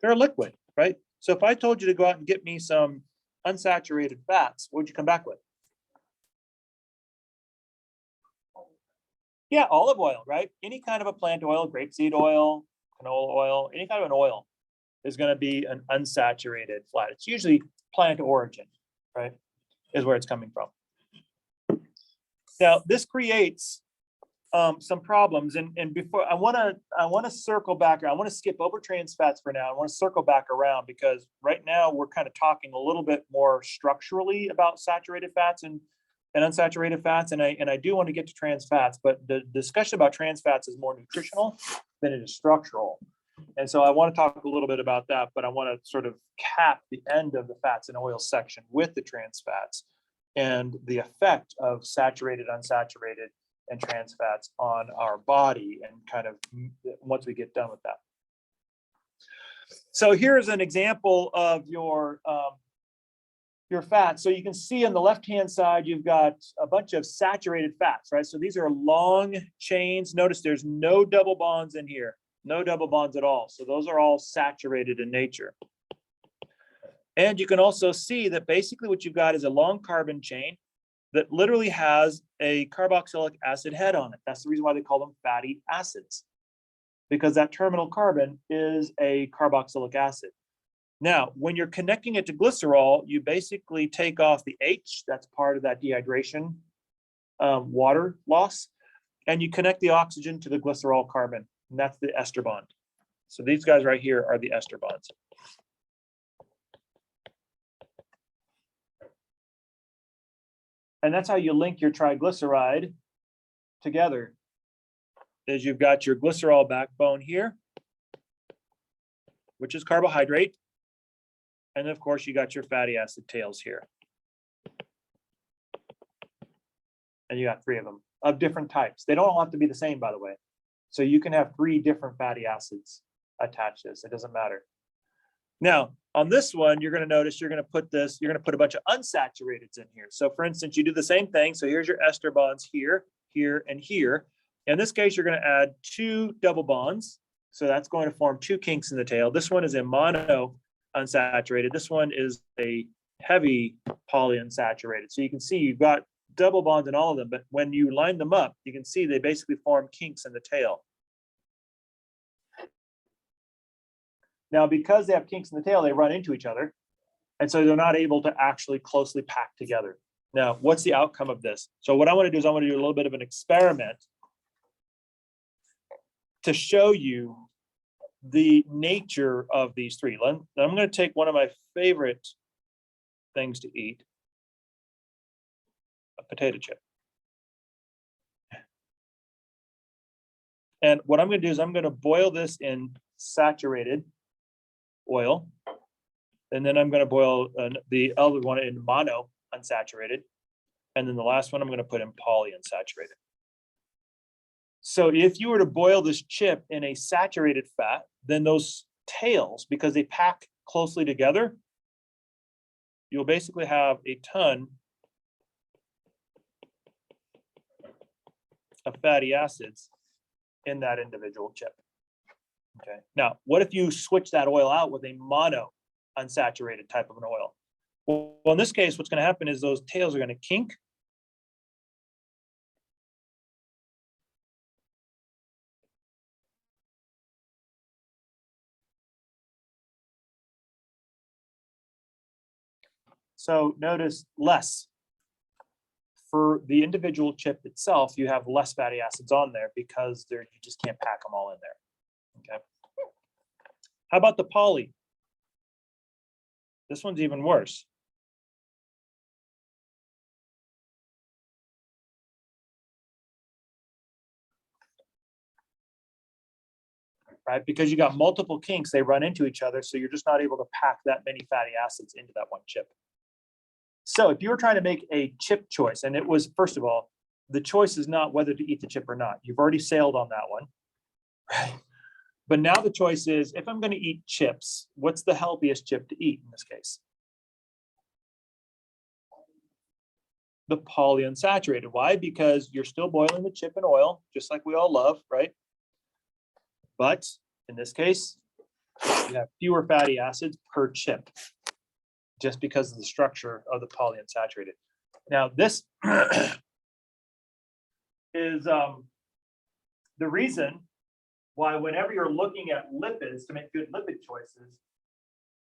They're a liquid, right? So if I told you to go out and get me some unsaturated fats, what would you come back with? Yeah, olive oil, right? Any kind of a plant oil, grapeseed oil, canola oil, any kind of an oil is going to be an unsaturated fat. It's usually plant origin, right? Is where it's coming from. Now, this creates some problems. And before I want to circle back. I want to skip over trans fats for now. I want to circle back around because right now we're kind of talking a little bit more structurally about saturated fats and unsaturated fats. And I do want to get to trans fats, but the discussion about trans fats is more nutritional than it is structural. And so I want to talk a little bit about that, but I want to sort of cap the end of the fats and oils section with the trans fats and the effect of saturated, unsaturated, and trans fats on our body, and kind of once we get done with that. So here's an example of your fats. So you can see on the left-hand side, you've got a bunch of saturated fats, right? So these are long chains. Notice there's no double bonds in here, no double bonds at all. So those are all saturated in nature. And you can also see that basically what you've got is a long carbon chain that literally has a carboxylic acid head on it. That's the reason why they call them fatty acids, because that terminal carbon is a carboxylic acid. Now, when you're connecting it to glycerol, you basically take off the H, that's part of that dehydration, water loss, and you connect the oxygen to the glycerol carbon, and that's the ester bond. So these guys right here are the ester bonds. And that's how you link your triglyceride together, is you've got your glycerol backbone here, which is carbohydrate. And of course, you got your fatty acid tails here. And you got 3 of them of different types. They don't all have to be the same, by the way. So you can have 3 different fatty acids attached to this. It doesn't matter. Now, on this one, you're going to notice you're going to put a bunch of unsaturateds in here. So for instance, you do the same thing. So here's your ester bonds here, here, and here. In this case, you're going to add 2 double bonds. So that's going to form 2 kinks in the tail. This one is a mono unsaturated. This one is a heavy polyunsaturated. So you can see you've got double bonds in all of them, but when you line them up, you can see they basically form kinks in the tail. Now, because they have kinks in the tail, they run into each other. And so they're not able to actually closely pack together. Now, what's the outcome of this? So what I want to do is I want to do a little bit of an experiment to show you the nature of these 3. I'm going to take one of my favorite things to eat, a potato chip. And what I'm going to do is I'm going to boil this in saturated oil, and then I'm going to boil the other one in mono unsaturated, and then the last one I'm going to put in polyunsaturated. So if you were to boil this chip in a saturated fat, then those tails, because they pack closely together, you'll basically have a ton of fatty acids in that individual chip. Okay. Now, what if you switch that oil out with a mono unsaturated type of an oil? Well, in this case, what's going to happen is those tails are going to kink. So notice less. For the individual chip itself, you have less fatty acids on there because you just can't pack them all in there. Okay. How about the poly? This one's even worse. Right? Because you got multiple kinks, they run into each other, so you're just not able to pack that many fatty acids into that one chip. So if you were trying to make a chip choice, and it was, first of all, the choice is not whether to eat the chip or not. You've already sailed on that one. Right? But now the choice is, if I'm going to eat chips, what's the healthiest chip to eat in this case? The polyunsaturated. Why? Because you're still boiling the chip in oil, just like we all love, right? But in this case, you have fewer fatty acids per chip, just because of the structure of the polyunsaturated. Now, this is the reason why whenever you're looking at lipids to make good lipid choices,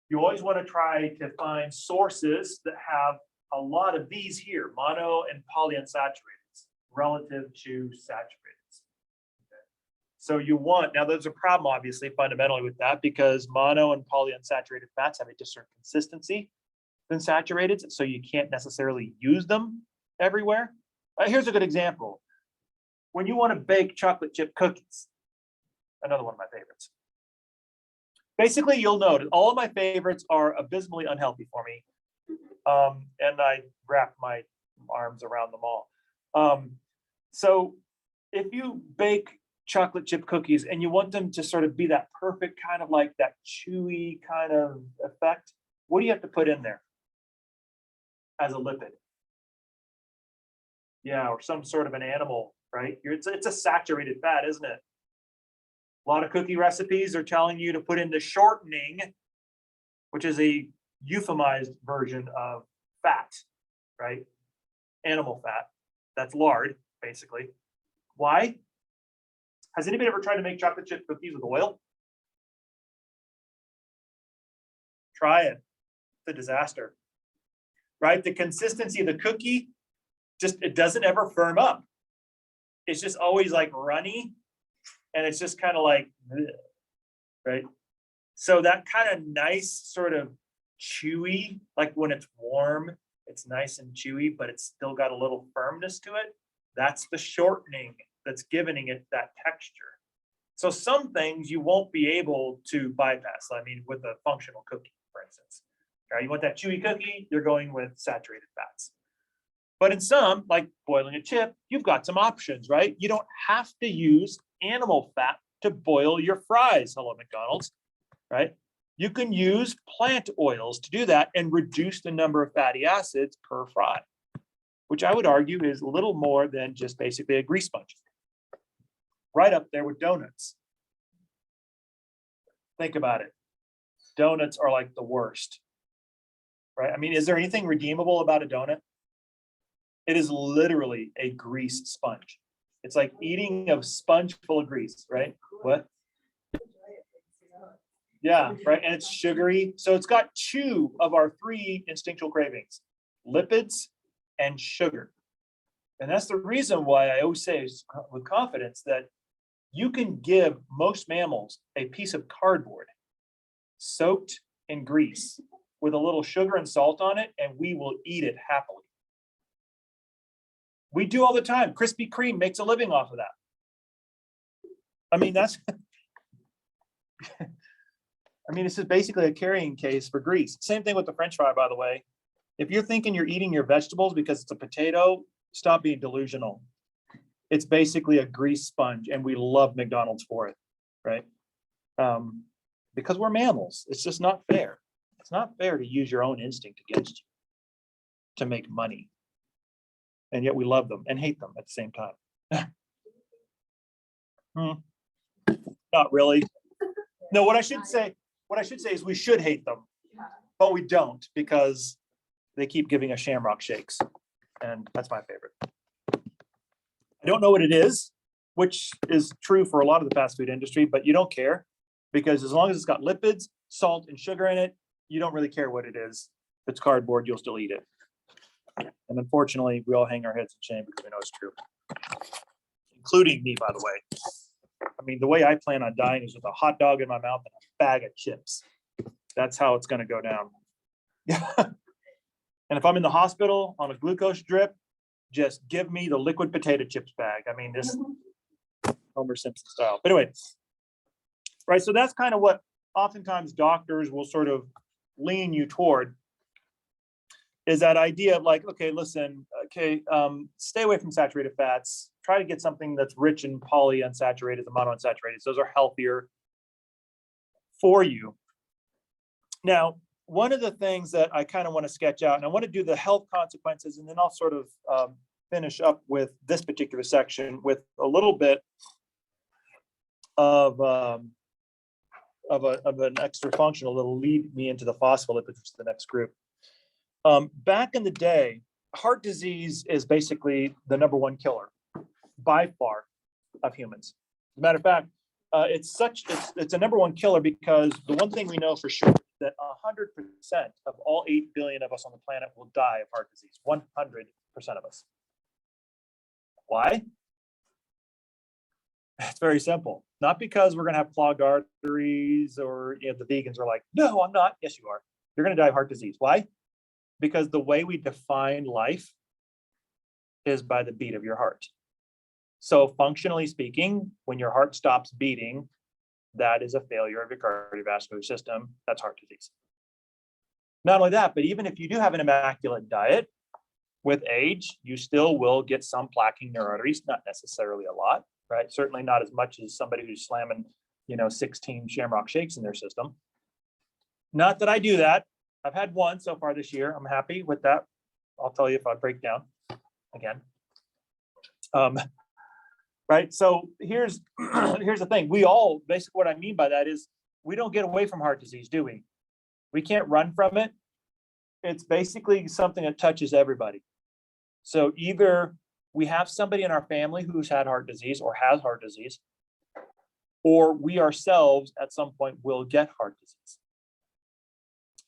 you always want to try to find sources that have a lot of these here, mono and polyunsaturated, relative to saturated. So you want, now there's a problem obviously fundamentally with that because mono and polyunsaturated fats have a different consistency than saturated, so you can't necessarily use them everywhere. Here's a good example. When you want to bake chocolate chip cookies, another one of my favorites. Basically, you'll notice all of my favorites are abysmally unhealthy for me. And I wrap my arms around them all. So if you bake chocolate chip cookies and you want them to sort of be that perfect kind of like that chewy kind of effect, what do you have to put in there as a lipid? Yeah, or some sort of an animal, right? It's a saturated fat, isn't it? A lot of cookie recipes are telling you to put in the shortening, which is a euphemized version of fat, right? Animal fat. That's lard, basically. Why? Has anybody ever tried to make chocolate chip cookies with oil? Try it. It's a disaster, right? The consistency of the cookie, it doesn't ever firm up. It's just always like runny, and it's just kind of like, right? So that kind of nice sort of chewy, like when it's warm, it's nice and chewy, but it's still got a little firmness to it. That's the shortening that's giving it that texture. So some things you won't be able to bypass. I mean, with a functional cookie, for instance. Right? You want that chewy cookie, you're going with saturated fats. But in some, like boiling a chip, you've got some options, right? You don't have to use animal fat to boil your fries. Hello, McDonald's, right? You can use plant oils to do that and reduce the number of fatty acids per fry, which I would argue is a little more than just basically a grease sponge. Right up there with donuts. Think about it. Donuts are like the worst, right? I mean, is there anything redeemable about a donut? It is literally a grease sponge. It's like eating a sponge full of grease, right? What? Yeah, right. And it's sugary. So it's got two of our three instinctual cravings, lipids and sugar. And that's the reason why I always say with confidence that you can give most mammals a piece of cardboard soaked in grease with a little sugar and salt on it, and we will eat it happily. We do all the time. Krispy Kreme makes a living off of that. I mean, this is basically a carrying case for grease. Same thing with the French fry, by the way. If you're thinking you're eating your vegetables because it's a potato, stop being delusional. It's basically a grease sponge, and we love McDonald's for it, right? Because we're mammals. It's just not fair. It's not fair to use your own instinct against you to make money. And yet we love them and hate them at the same time. Not really. No, what I should say is we should hate them, but we don't because they keep giving us shamrock shakes. And that's my favorite. I don't know what it is, which is true for a lot of the fast food industry, but you don't care because as long as it's got lipids, salt, and sugar in it, you don't really care what it is. If it's cardboard, you'll still eat it. And unfortunately, we all hang our heads in shame because we know it's true, including me, by the way. I mean, the way I plan on dying is with a hot dog in my mouth and a bag of chips. That's how it's going to go down. And if I'm in the hospital on a glucose drip, just give me the liquid potato chips bag. I mean, this Homer Simpson style. But anyway, right, so that's kind of what oftentimes doctors will sort of lean you toward, is that idea of like, okay, listen, stay away from saturated fats. Try to get something that's rich in polyunsaturated, the monounsaturated. Those are healthier for you. Now, one of the things that I kind of want to sketch out, and I want to do the health consequences, and then I'll sort of finish up with this particular section with a little bit of an extra functional that'll lead me into the phospholipids, which is the next group. Back in the day, heart disease is basically the #1 killer by far of humans. As a matter of fact, it's a #1 killer because the one thing we know for sure is that 100% of all 8 billion of us on the planet will die of heart disease. 100% of us. Why? It's very simple. Not because we're going to have clogged arteries or the vegans are like, no, I'm not. Yes, you are. You're going to die of heart disease. Why? Because the way we define life is by the beat of your heart. So functionally speaking, when your heart stops beating, that is a failure of your cardiovascular system. That's heart disease. Not only that, but even if you do have an immaculate diet, with age, you still will get some plaquing in your arteries, not necessarily a lot, right? Certainly not as much as somebody who's slamming, 16 Shamrock shakes in their system. Not that I do that. I've had one so far this year. I'm happy with that. I'll tell you if I break down again. Right. So here's the thing. We all, basically what I mean by that is we don't get away from heart disease, do we? We can't run from it. It's basically something that touches everybody. So either we have somebody in our family who's had heart disease or has heart disease, or we ourselves at some point will get heart disease.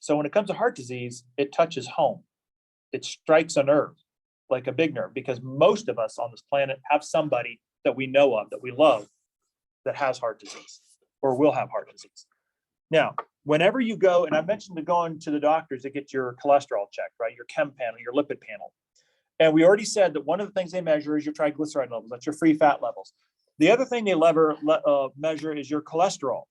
So when it comes to heart disease, it touches home. It strikes a nerve, like a big nerve, because most of us on this planet have somebody that we know of, that we love, that has heart disease or will have heart disease. Now, whenever you go, and I mentioned going to the doctors to get your cholesterol checked, right? Your chem panel, your lipid panel. And we already said that one of the things they measure is your triglyceride levels. That's your free fat levels. The other thing they measure is your cholesterol,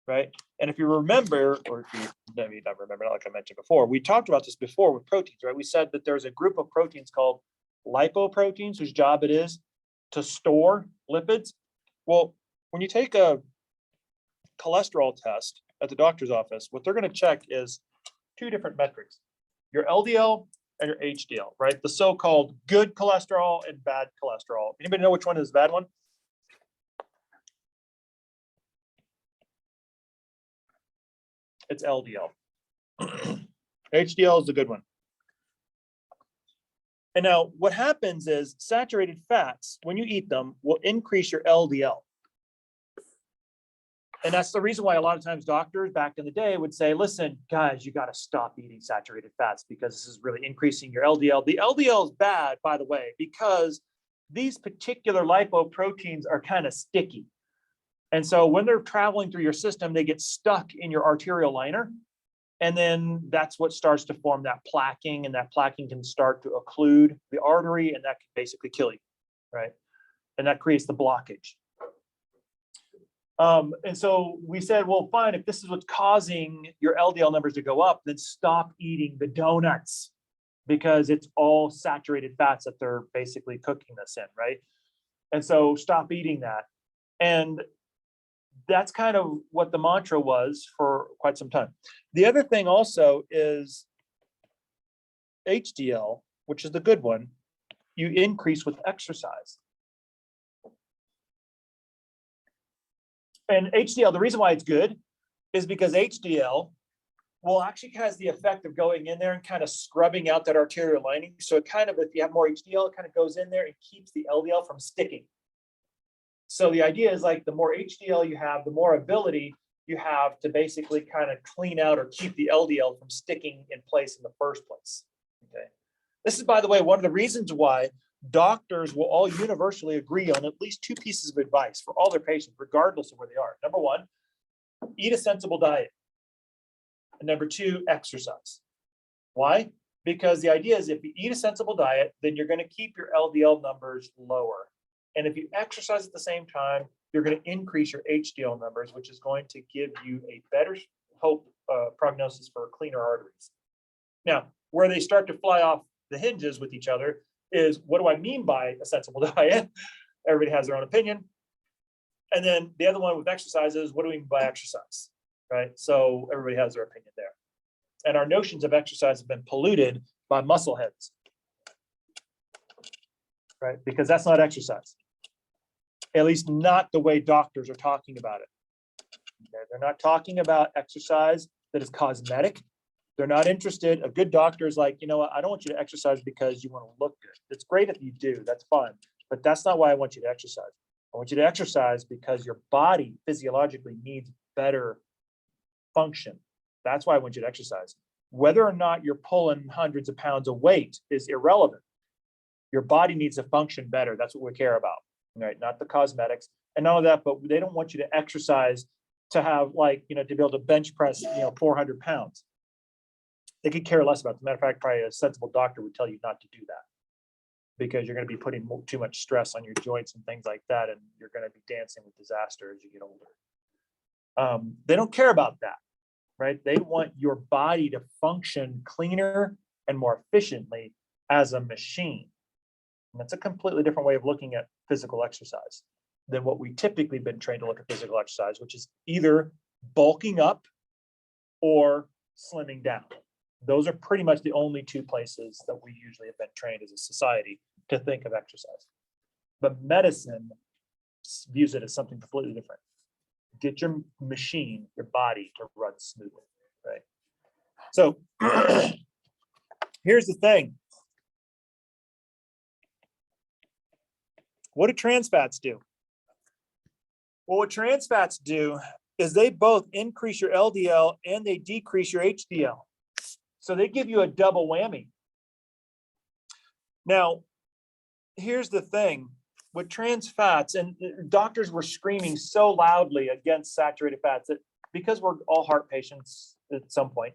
right? And if you remember, or if you maybe not remember, like I mentioned before, we talked about this before with proteins, right? We said that there's a group of proteins called lipoproteins, whose job it is to store lipids. Well, when you take a cholesterol test at the doctor's office, what they're going to check is two different metrics, your LDL and your HDL, right? The so-called good cholesterol and bad cholesterol. Anybody know which one is the bad one? It's LDL. HDL is the good one. And now what happens is saturated fats, when you eat them, will increase your LDL. And that's the reason why a lot of times doctors back in the day would say, listen, guys, you got to stop eating saturated fats because this is really increasing your LDL. The LDL is bad, by the way, because these particular lipoproteins are kind of sticky. And so when they're traveling through your system, they get stuck in your arterial liner. And then that's what starts to form that plaquing, and that plaquing can start to occlude the artery, and that can basically kill you, right? And that creates the blockage. And so we said, well, fine, if this is what's causing your LDL numbers to go up, then stop eating the donuts, because it's all saturated fats that they're basically cooking this in, right? And so stop eating that. And that's kind of what the mantra was for quite some time. The other thing also is HDL, which is the good one, you increase with exercise. And HDL, the reason why it's good is because HDL will actually has the effect of going in there and kind of scrubbing out that arterial lining. So it kind of, if you have more HDL, it kind of goes in there and keeps the LDL from sticking. So the idea is like the more HDL you have, the more ability you have to basically kind of clean out or keep the LDL from sticking in place in the first place. Okay. This is, by the way, one of the reasons why doctors will all universally agree on at least two pieces of advice for all their patients, regardless of where they are. Number one, eat a sensible diet. And number two, exercise. Why? Because the idea is if you eat a sensible diet, then you're going to keep your LDL numbers lower. And if you exercise at the same time, you're going to increase your HDL numbers, which is going to give you a better prognosis for cleaner arteries. Now, where they start to fly off the hinges with each other is, what do I mean by a sensible diet? Everybody has their own opinion. And then the other one with exercise is, what do we mean by exercise? Right? So everybody has their opinion there. And our notions of exercise have been polluted by muscle heads. Right? Because that's not exercise. At least not the way doctors are talking about it. Okay? They're not talking about exercise that is cosmetic. They're not interested. A good doctor is like, you know what, I don't want you to exercise because you want to look good. It's great if you do, that's fine. But that's not why I want you to exercise. I want you to exercise because your body physiologically needs better function. That's why I want you to exercise. Whether or not you're pulling hundreds of pounds of weight is irrelevant. Your body needs to function better. That's what we care about. right? Not the cosmetics. And not only that, but they don't want you to exercise to have like, to be able to bench press, 400 pounds. They could care less about it. As a matter of fact, probably a sensible doctor would tell you not to do that because you're going to be putting too much stress on your joints and things like that. And you're going to be dancing with disaster as you get older. They don't care about that, right? They want your body to function cleaner and more efficiently as a machine. And that's a completely different way of looking at physical exercise than what we typically been trained to look at physical exercise, which is either bulking up or slimming down. Those are pretty much the only two places that we usually have been trained as a society to think of exercise. But medicine views it as something completely different. Get your machine, your body to run smoothly, right? So here's the thing. What do trans fats do? Well, what trans fats do is they both increase your LDL and they decrease your HDL. So they give you a double whammy. Now, here's the thing with trans fats, and doctors were screaming so loudly against saturated fats that because we're all heart patients at some point,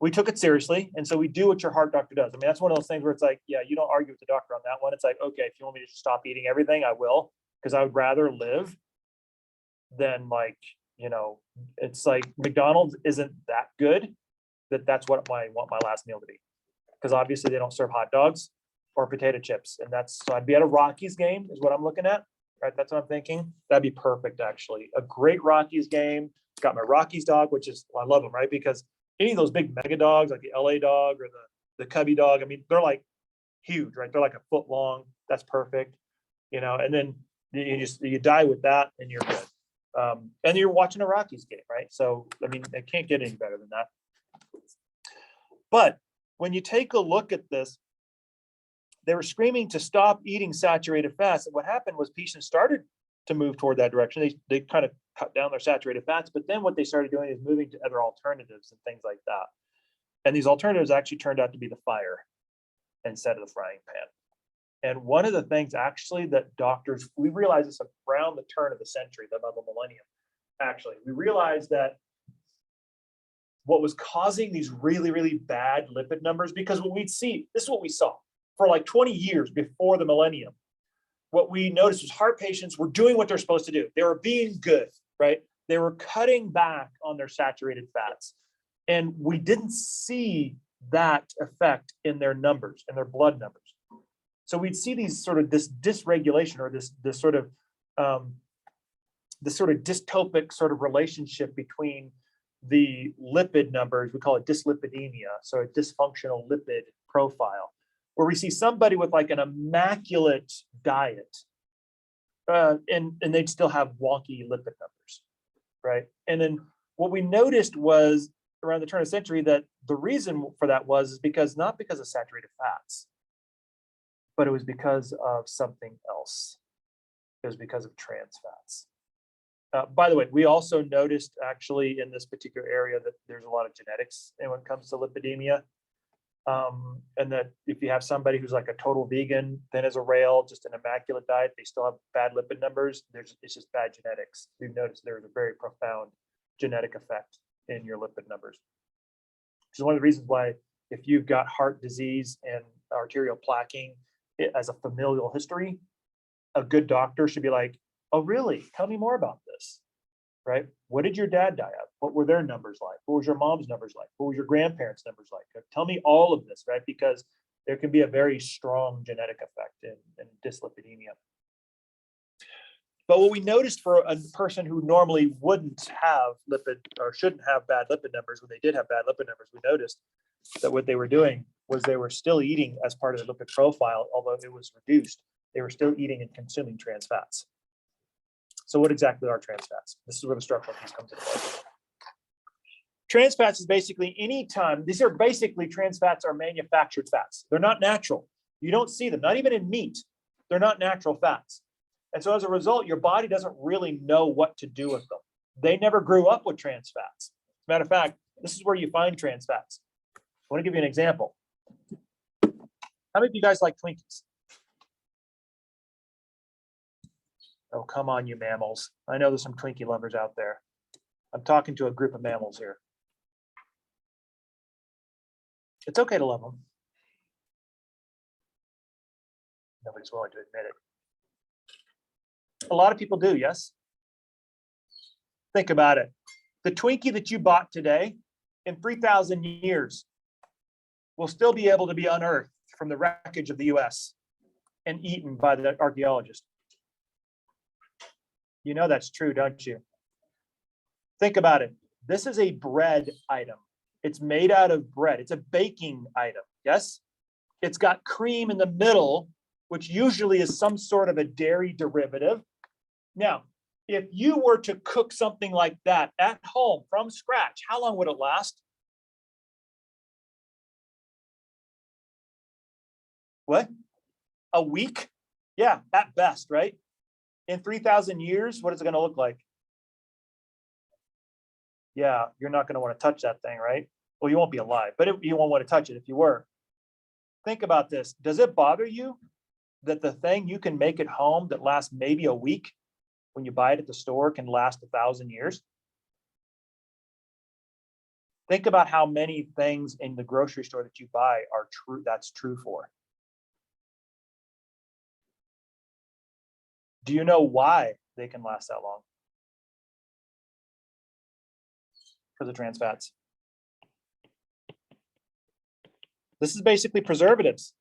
we took it seriously. And so we do what your heart doctor does. I mean, that's one of those things where it's like, yeah, you don't argue with the doctor on that one. It's like, okay, if you want me to just stop eating everything, I will, because I would rather live than like, it's like McDonald's isn't that good that's what I want my last meal to be. Because obviously they don't serve hot dogs or potato chips. And so I'd be at a Rockies game is what I'm looking at, right? That's what I'm thinking. That'd be perfect, actually. A great Rockies game. Got my Rockies dog, which is, I love them, right? Because any of those big mega dogs, like the LA dog or the Cubby dog, I mean, they're like huge, right? They're like a foot long. That's perfect. And then you die with that and you're good. And you're watching a Rockies game, right? So, I mean, it can't get any better than that. But when you take a look at this, they were screaming to stop eating saturated fats. And what happened was patients started to move toward that direction. They kind of cut down their saturated fats, but then what they started doing is moving to other alternatives and things like that. And these alternatives actually turned out to be the fire instead of the frying pan. And one of the things actually that doctors, we realized this around the turn of the century, about the millennium, actually, we realized that what was causing these really, really bad lipid numbers, because what we'd see, this is what we saw for like 20 years before the millennium. What we noticed was heart patients were doing what they're supposed to do. They were being good, right? They were cutting back on their saturated fats. And we didn't see that effect in their numbers, in their blood numbers. So we'd see these sort of this dysregulation or this sort of dystopic sort of relationship between the lipid numbers. We call it dyslipidemia, so a dysfunctional lipid profile, where we see somebody with like an immaculate diet, and they'd still have wonky lipid numbers, right? And then what we noticed was around the turn of the century that the reason for that was because not because of saturated fats, but it was because of something else. It was because of trans fats. By the way, we also noticed actually in this particular area that there's a lot of genetics when it comes to lipidemia. And that if you have somebody who's like a total vegan, thin as a rail, just an immaculate diet, they still have bad lipid numbers. It's just bad genetics. We've noticed there is a very profound genetic effect in your lipid numbers. Which is one of the reasons why if you've got heart disease and arterial plaquing as a familial history, a good doctor should be like, oh, really? Tell me more about this, right? What did your dad die of? What were their numbers like? What was your mom's numbers like? What was your grandparents' numbers like? Tell me all of this, right? Because there can be a very strong genetic effect in dyslipidemia. But what we noticed for a person who normally wouldn't have lipid or shouldn't have bad lipid numbers, when they did have bad lipid numbers, we noticed that what they were doing was they were still eating as part of the lipid profile, although it was reduced, they were still eating and consuming trans fats. So what exactly are trans fats? This is where the structural piece comes into play. Trans fats is basically these are basically trans fats are manufactured fats. They're not natural. You don't see them, not even in meat. They're not natural fats. And so as a result, your body doesn't really know what to do with them. They never grew up with trans fats. As a matter of fact, this is where you find trans fats. I want to give you an example. How many of you guys like Twinkies? Oh, come on, you mammals. I know there's some Twinkie lovers out there. I'm talking to a group of mammals here. It's okay to love them. Nobody's willing to admit it. A lot of people do, yes? Think about it. The Twinkie that you bought today, in 3,000 years, will still be able to be unearthed from the wreckage of the US and eaten by the archaeologist. You know that's true, don't you? Think about it. This is a bread item. It's made out of bread. It's a baking item, yes? It's got cream in the middle, which usually is some sort of a dairy derivative. Now, if you were to cook something like that at home from scratch, how long would it last? What? A week? Yeah, at best, right? In 3,000 years, what is it going to look like? Yeah, you're not going to want to touch that thing, right? Well, you won't be alive, but you won't want to touch it if you were. Think about this. Does it bother you that the thing you can make at home that lasts maybe a week when you buy it at the store can last 1,000 years? Think about how many things in the grocery store that you buy are true. That's true for. Do you know why they can last that long? Because of trans fats. This is basically preservatives.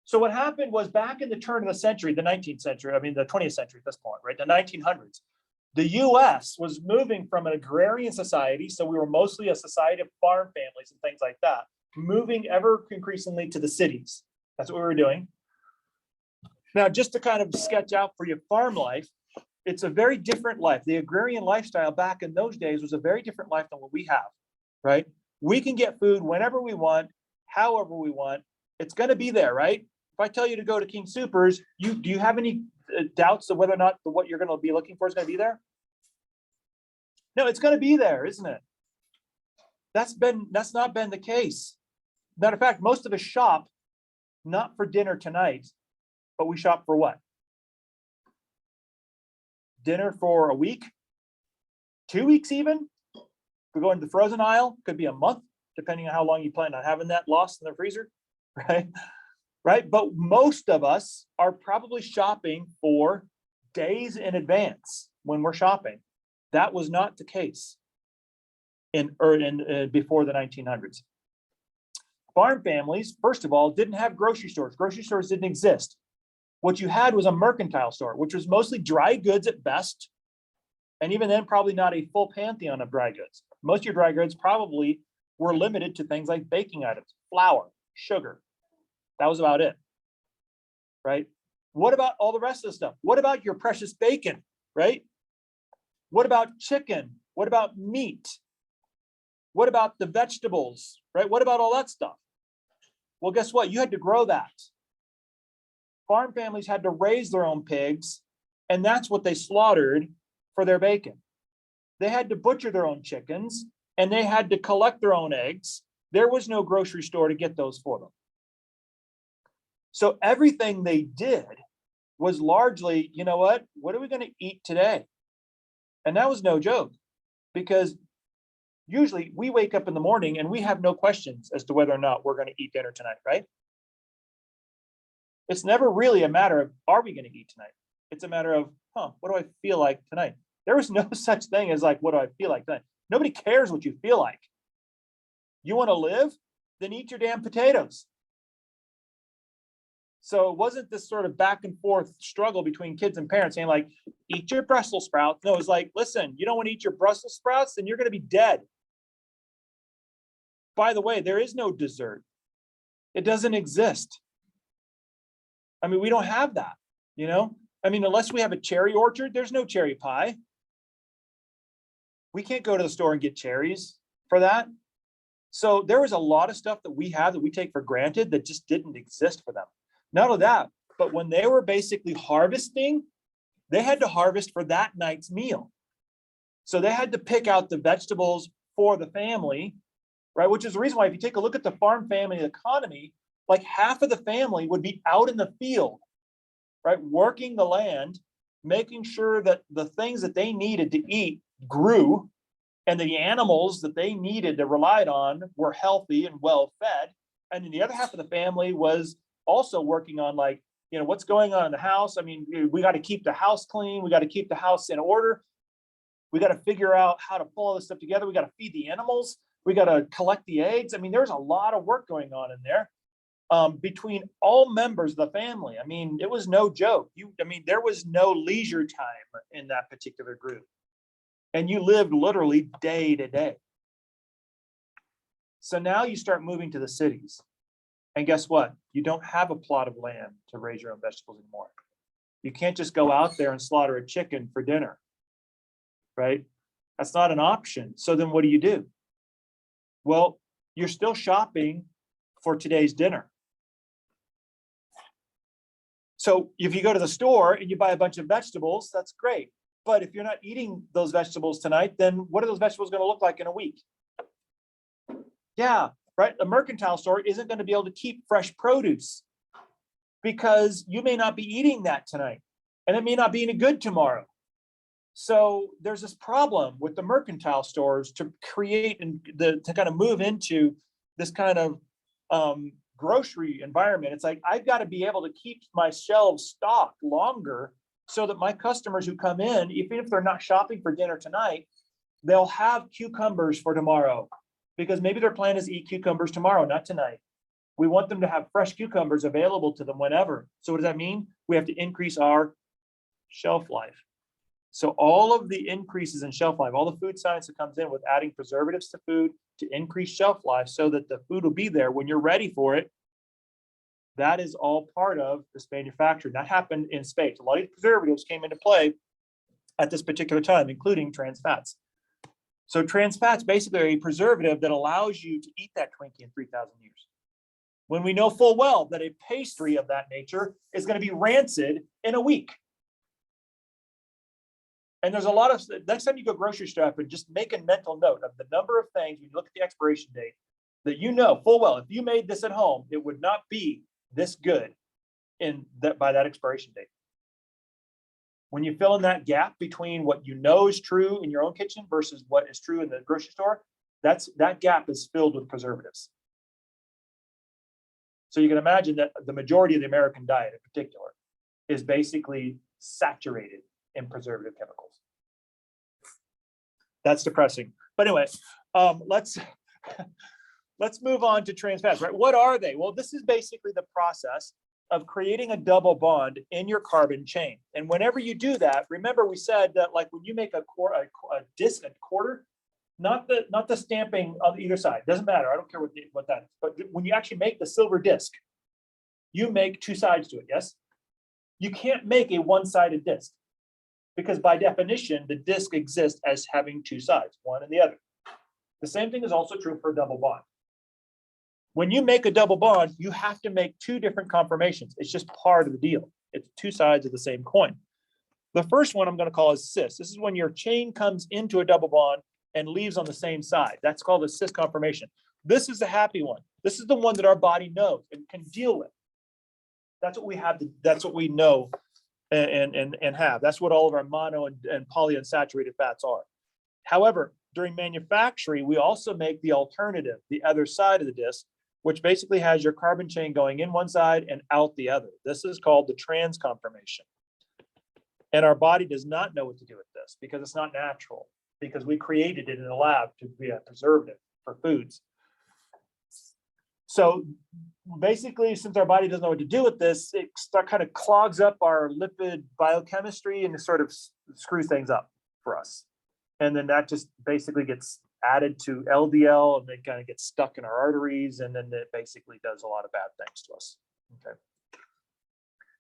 So what happened was back in the turn of the century, the 19th century, I mean the 20th century at this point, right? The 1900s, the US was moving from an agrarian society, so we were mostly a society of farm families and things like that, moving ever increasingly to the cities. That's what we were doing. Now, just to kind of sketch out for you farm life, it's a very different life. The agrarian lifestyle back in those days was a very different life than what we have, right? We can get food whenever we want, however we want. It's going to be there, right? If I tell you to go to King Soopers, do you have any doubts of whether or not what you're going to be looking for is going to be there? No, it's going to be there, isn't it? That's not been the case. Matter of fact, most of us shop not for dinner tonight, but we shop for what? Dinner for a week, 2 weeks even. If we go into the frozen aisle, could be a month, depending on how long you plan on having that lost in the freezer, right? Right, but most of us are probably shopping for days in advance when we're shopping. That was not the case before the 1900s. Farm families, first of all, didn't have grocery stores. Grocery stores didn't exist. What you had was a mercantile store, which was mostly dry goods at best. And even then, probably not a full pantheon of dry goods. Most of your dry goods probably were limited to things like baking items, flour, sugar. That was about it, right? What about all the rest of the stuff? What about your precious bacon, right? What about chicken? What about meat? What about the vegetables, right? What about all that stuff? Well, guess what? You had to grow that. Farm families had to raise their own pigs, and that's what they slaughtered for their bacon. They had to butcher their own chickens, and they had to collect their own eggs. There was no grocery store to get those for them. So everything they did was largely, you know what are we going to eat today? And that was no joke, because usually we wake up in the morning and we have no questions as to whether or not we're going to eat dinner tonight, right? It's never really a matter of, are we going to eat tonight? It's a matter of, what do I feel like tonight? There was no such thing as like, what do I feel like tonight? Nobody cares what you feel like. You want to live? Then eat your damn potatoes. So it wasn't this sort of back and forth struggle between kids and parents saying like, eat your Brussels sprouts. No, it was like, listen, you don't want to eat your Brussels sprouts, then you're going to be dead. By the way, there is no dessert. It doesn't exist. I mean, we don't have that, you know? I mean, unless we have a cherry orchard, there's no cherry pie. We can't go to the store and get cherries for that. So there was a lot of stuff that we have that we take for granted that just didn't exist for them. Not only that, but when they were basically harvesting, they had to harvest for that night's meal. So they had to pick out the vegetables for the family, right? Which is the reason why if you take a look at the farm family economy, like half of the family would be out in the field, right? Working the land making sure that the things that they needed to eat grew, and the animals that they needed to relied on were healthy and well fed. And then the other half of the family was also working on, like, what's going on in the house. I mean, we got to keep the house clean. We got to keep the house in order. We got to figure out how to pull all this stuff together. We got to feed the animals. We got to collect the eggs. I mean, there's a lot of work going on in there between all members of the family. I mean, it was no joke. There was no leisure time in that particular group. And you lived literally day to day. So now you start moving to the cities. And guess what? You don't have a plot of land to raise your own vegetables anymore. You can't just go out there and slaughter a chicken for dinner, right? That's not an option. So then what do? Well, you're still shopping for today's dinner. So if you go to the store and you buy a bunch of vegetables, that's great. But if you're not eating those vegetables tonight, then what are those vegetables going to look like in a week? Yeah, right. The mercantile store isn't going to be able to keep fresh produce because you may not be eating that tonight, and it may not be any good tomorrow. So there's this problem with the mercantile stores to create and to kind of move into this kind of grocery environment. It's like, I've got to be able to keep my shelves stocked longer so that my customers who come in, even if they're not shopping for dinner tonight, they'll have cucumbers for tomorrow, because maybe their plan is to eat cucumbers tomorrow, not tonight. We want them to have fresh cucumbers available to them whenever. So what does that mean? We have to increase our shelf life. So all of the increases in shelf life, all the food science that comes in with adding preservatives to food to increase shelf life so that the food will be there when you're ready for it, that is all part of this manufacturing. That happened in spades. A lot of preservatives came into play at this particular time, including trans fats. So trans fats basically are a preservative that allows you to eat that Twinkie in 3,000 years. When we know full well that a pastry of that nature is going to be rancid in a week. And there's a lot of, next time you go grocery shopping, just make a mental note of the number of things when you look at the expiration date that you know full well, if you made this at home, it would not be this good by that expiration date. When you fill in that gap between what you know is true in your own kitchen versus what is true in the grocery store, that gap is filled with preservatives. So you can imagine that the majority of the American diet in particular is basically saturated in preservative chemicals. That's depressing. But anyway, let's move on to trans fats, right? What are they? Well, this is basically the process of creating a double bond in your carbon chain. And whenever you do that, remember we said that, like, when you make a disc, a quarter, not the stamping on either side, doesn't matter. I don't care what that is. But when you actually make the silver disc, you make two sides to it, yes? You can't make a one-sided disc because by definition, the disc exists as having two sides, one and the other. The same thing is also true for a double bond. When you make a double bond, you have to make two different conformations. It's just part of the deal. It's two sides of the same coin. The first one I'm going to call is cis. This is when your chain comes into a double bond and leaves on the same side. That's called a cis conformation. This is the happy one. This is the one that our body knows and can deal with. That's what we have. That's what we know and have. That's what all of our mono and polyunsaturated fats are. However, during manufacturing, we also make the alternative, the other side of the disc, which basically has your carbon chain going in one side and out the other. This is called the trans conformation. And our body does not know what to do with this because it's not natural, because we created it in a lab to be a preservative for foods. So basically, since our body doesn't know what to do with this, it kind of clogs up our lipid biochemistry and it sort of screws things up for us. And then that just basically gets added to LDL and it kind of gets stuck in our arteries. And then it basically does a lot of bad things to us. Okay.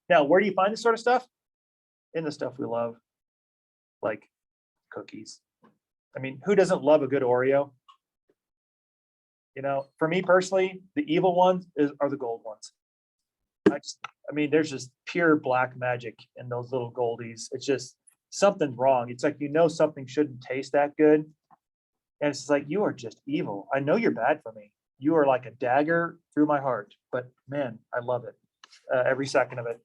Now, where do you find this sort of stuff? In the stuff we love, like cookies. I mean, who doesn't love a good Oreo? You know, for me personally, the evil ones are the gold ones. I mean, there's just pure black magic in those little goldies. It's just something's wrong. It's like, you know, something shouldn't taste that good. And it's like, you are just evil. I know you're bad for me. You are like a dagger through my heart, but man, I love it. Every second of it.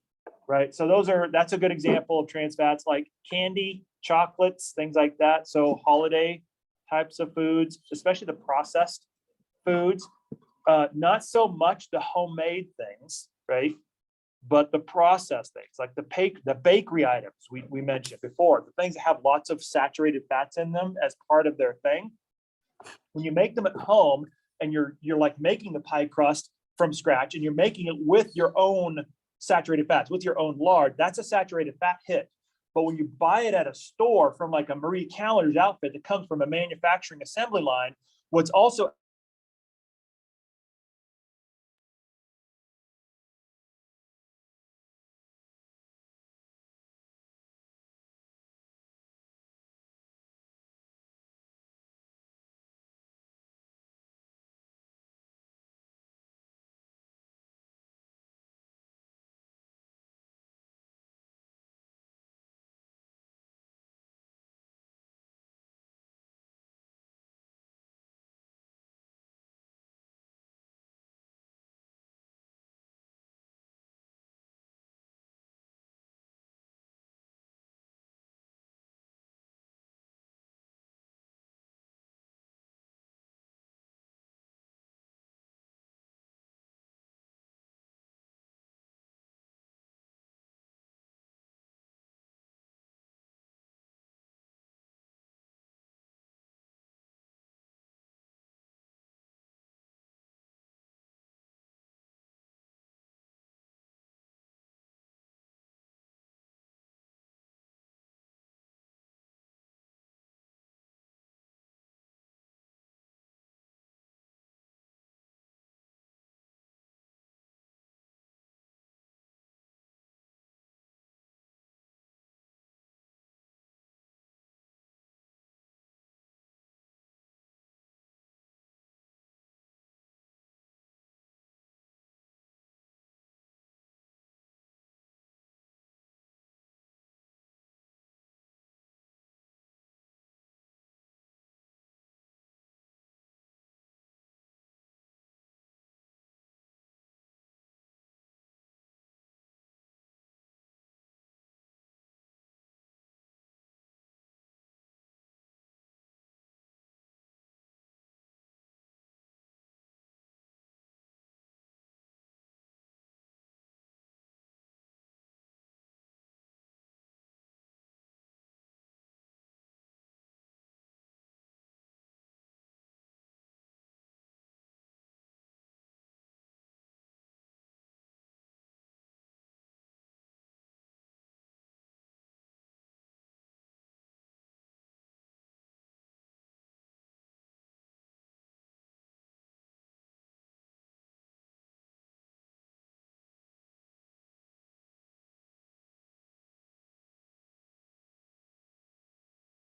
right? So that's a good example of trans fats, like candy, chocolates, things like that. So holiday types of foods, especially the processed foods, not so much the homemade things, right? But the processed things, like the bakery items we mentioned before, the things that have lots of saturated fats in them as part of their thing. When you make them at home and you're like making the pie crust from scratch and you're making it with your own saturated fats, with your own lard, that's a saturated fat hit. But when you buy it at a store from like a Marie Callender's outfit that comes from a manufacturing assembly line, what's also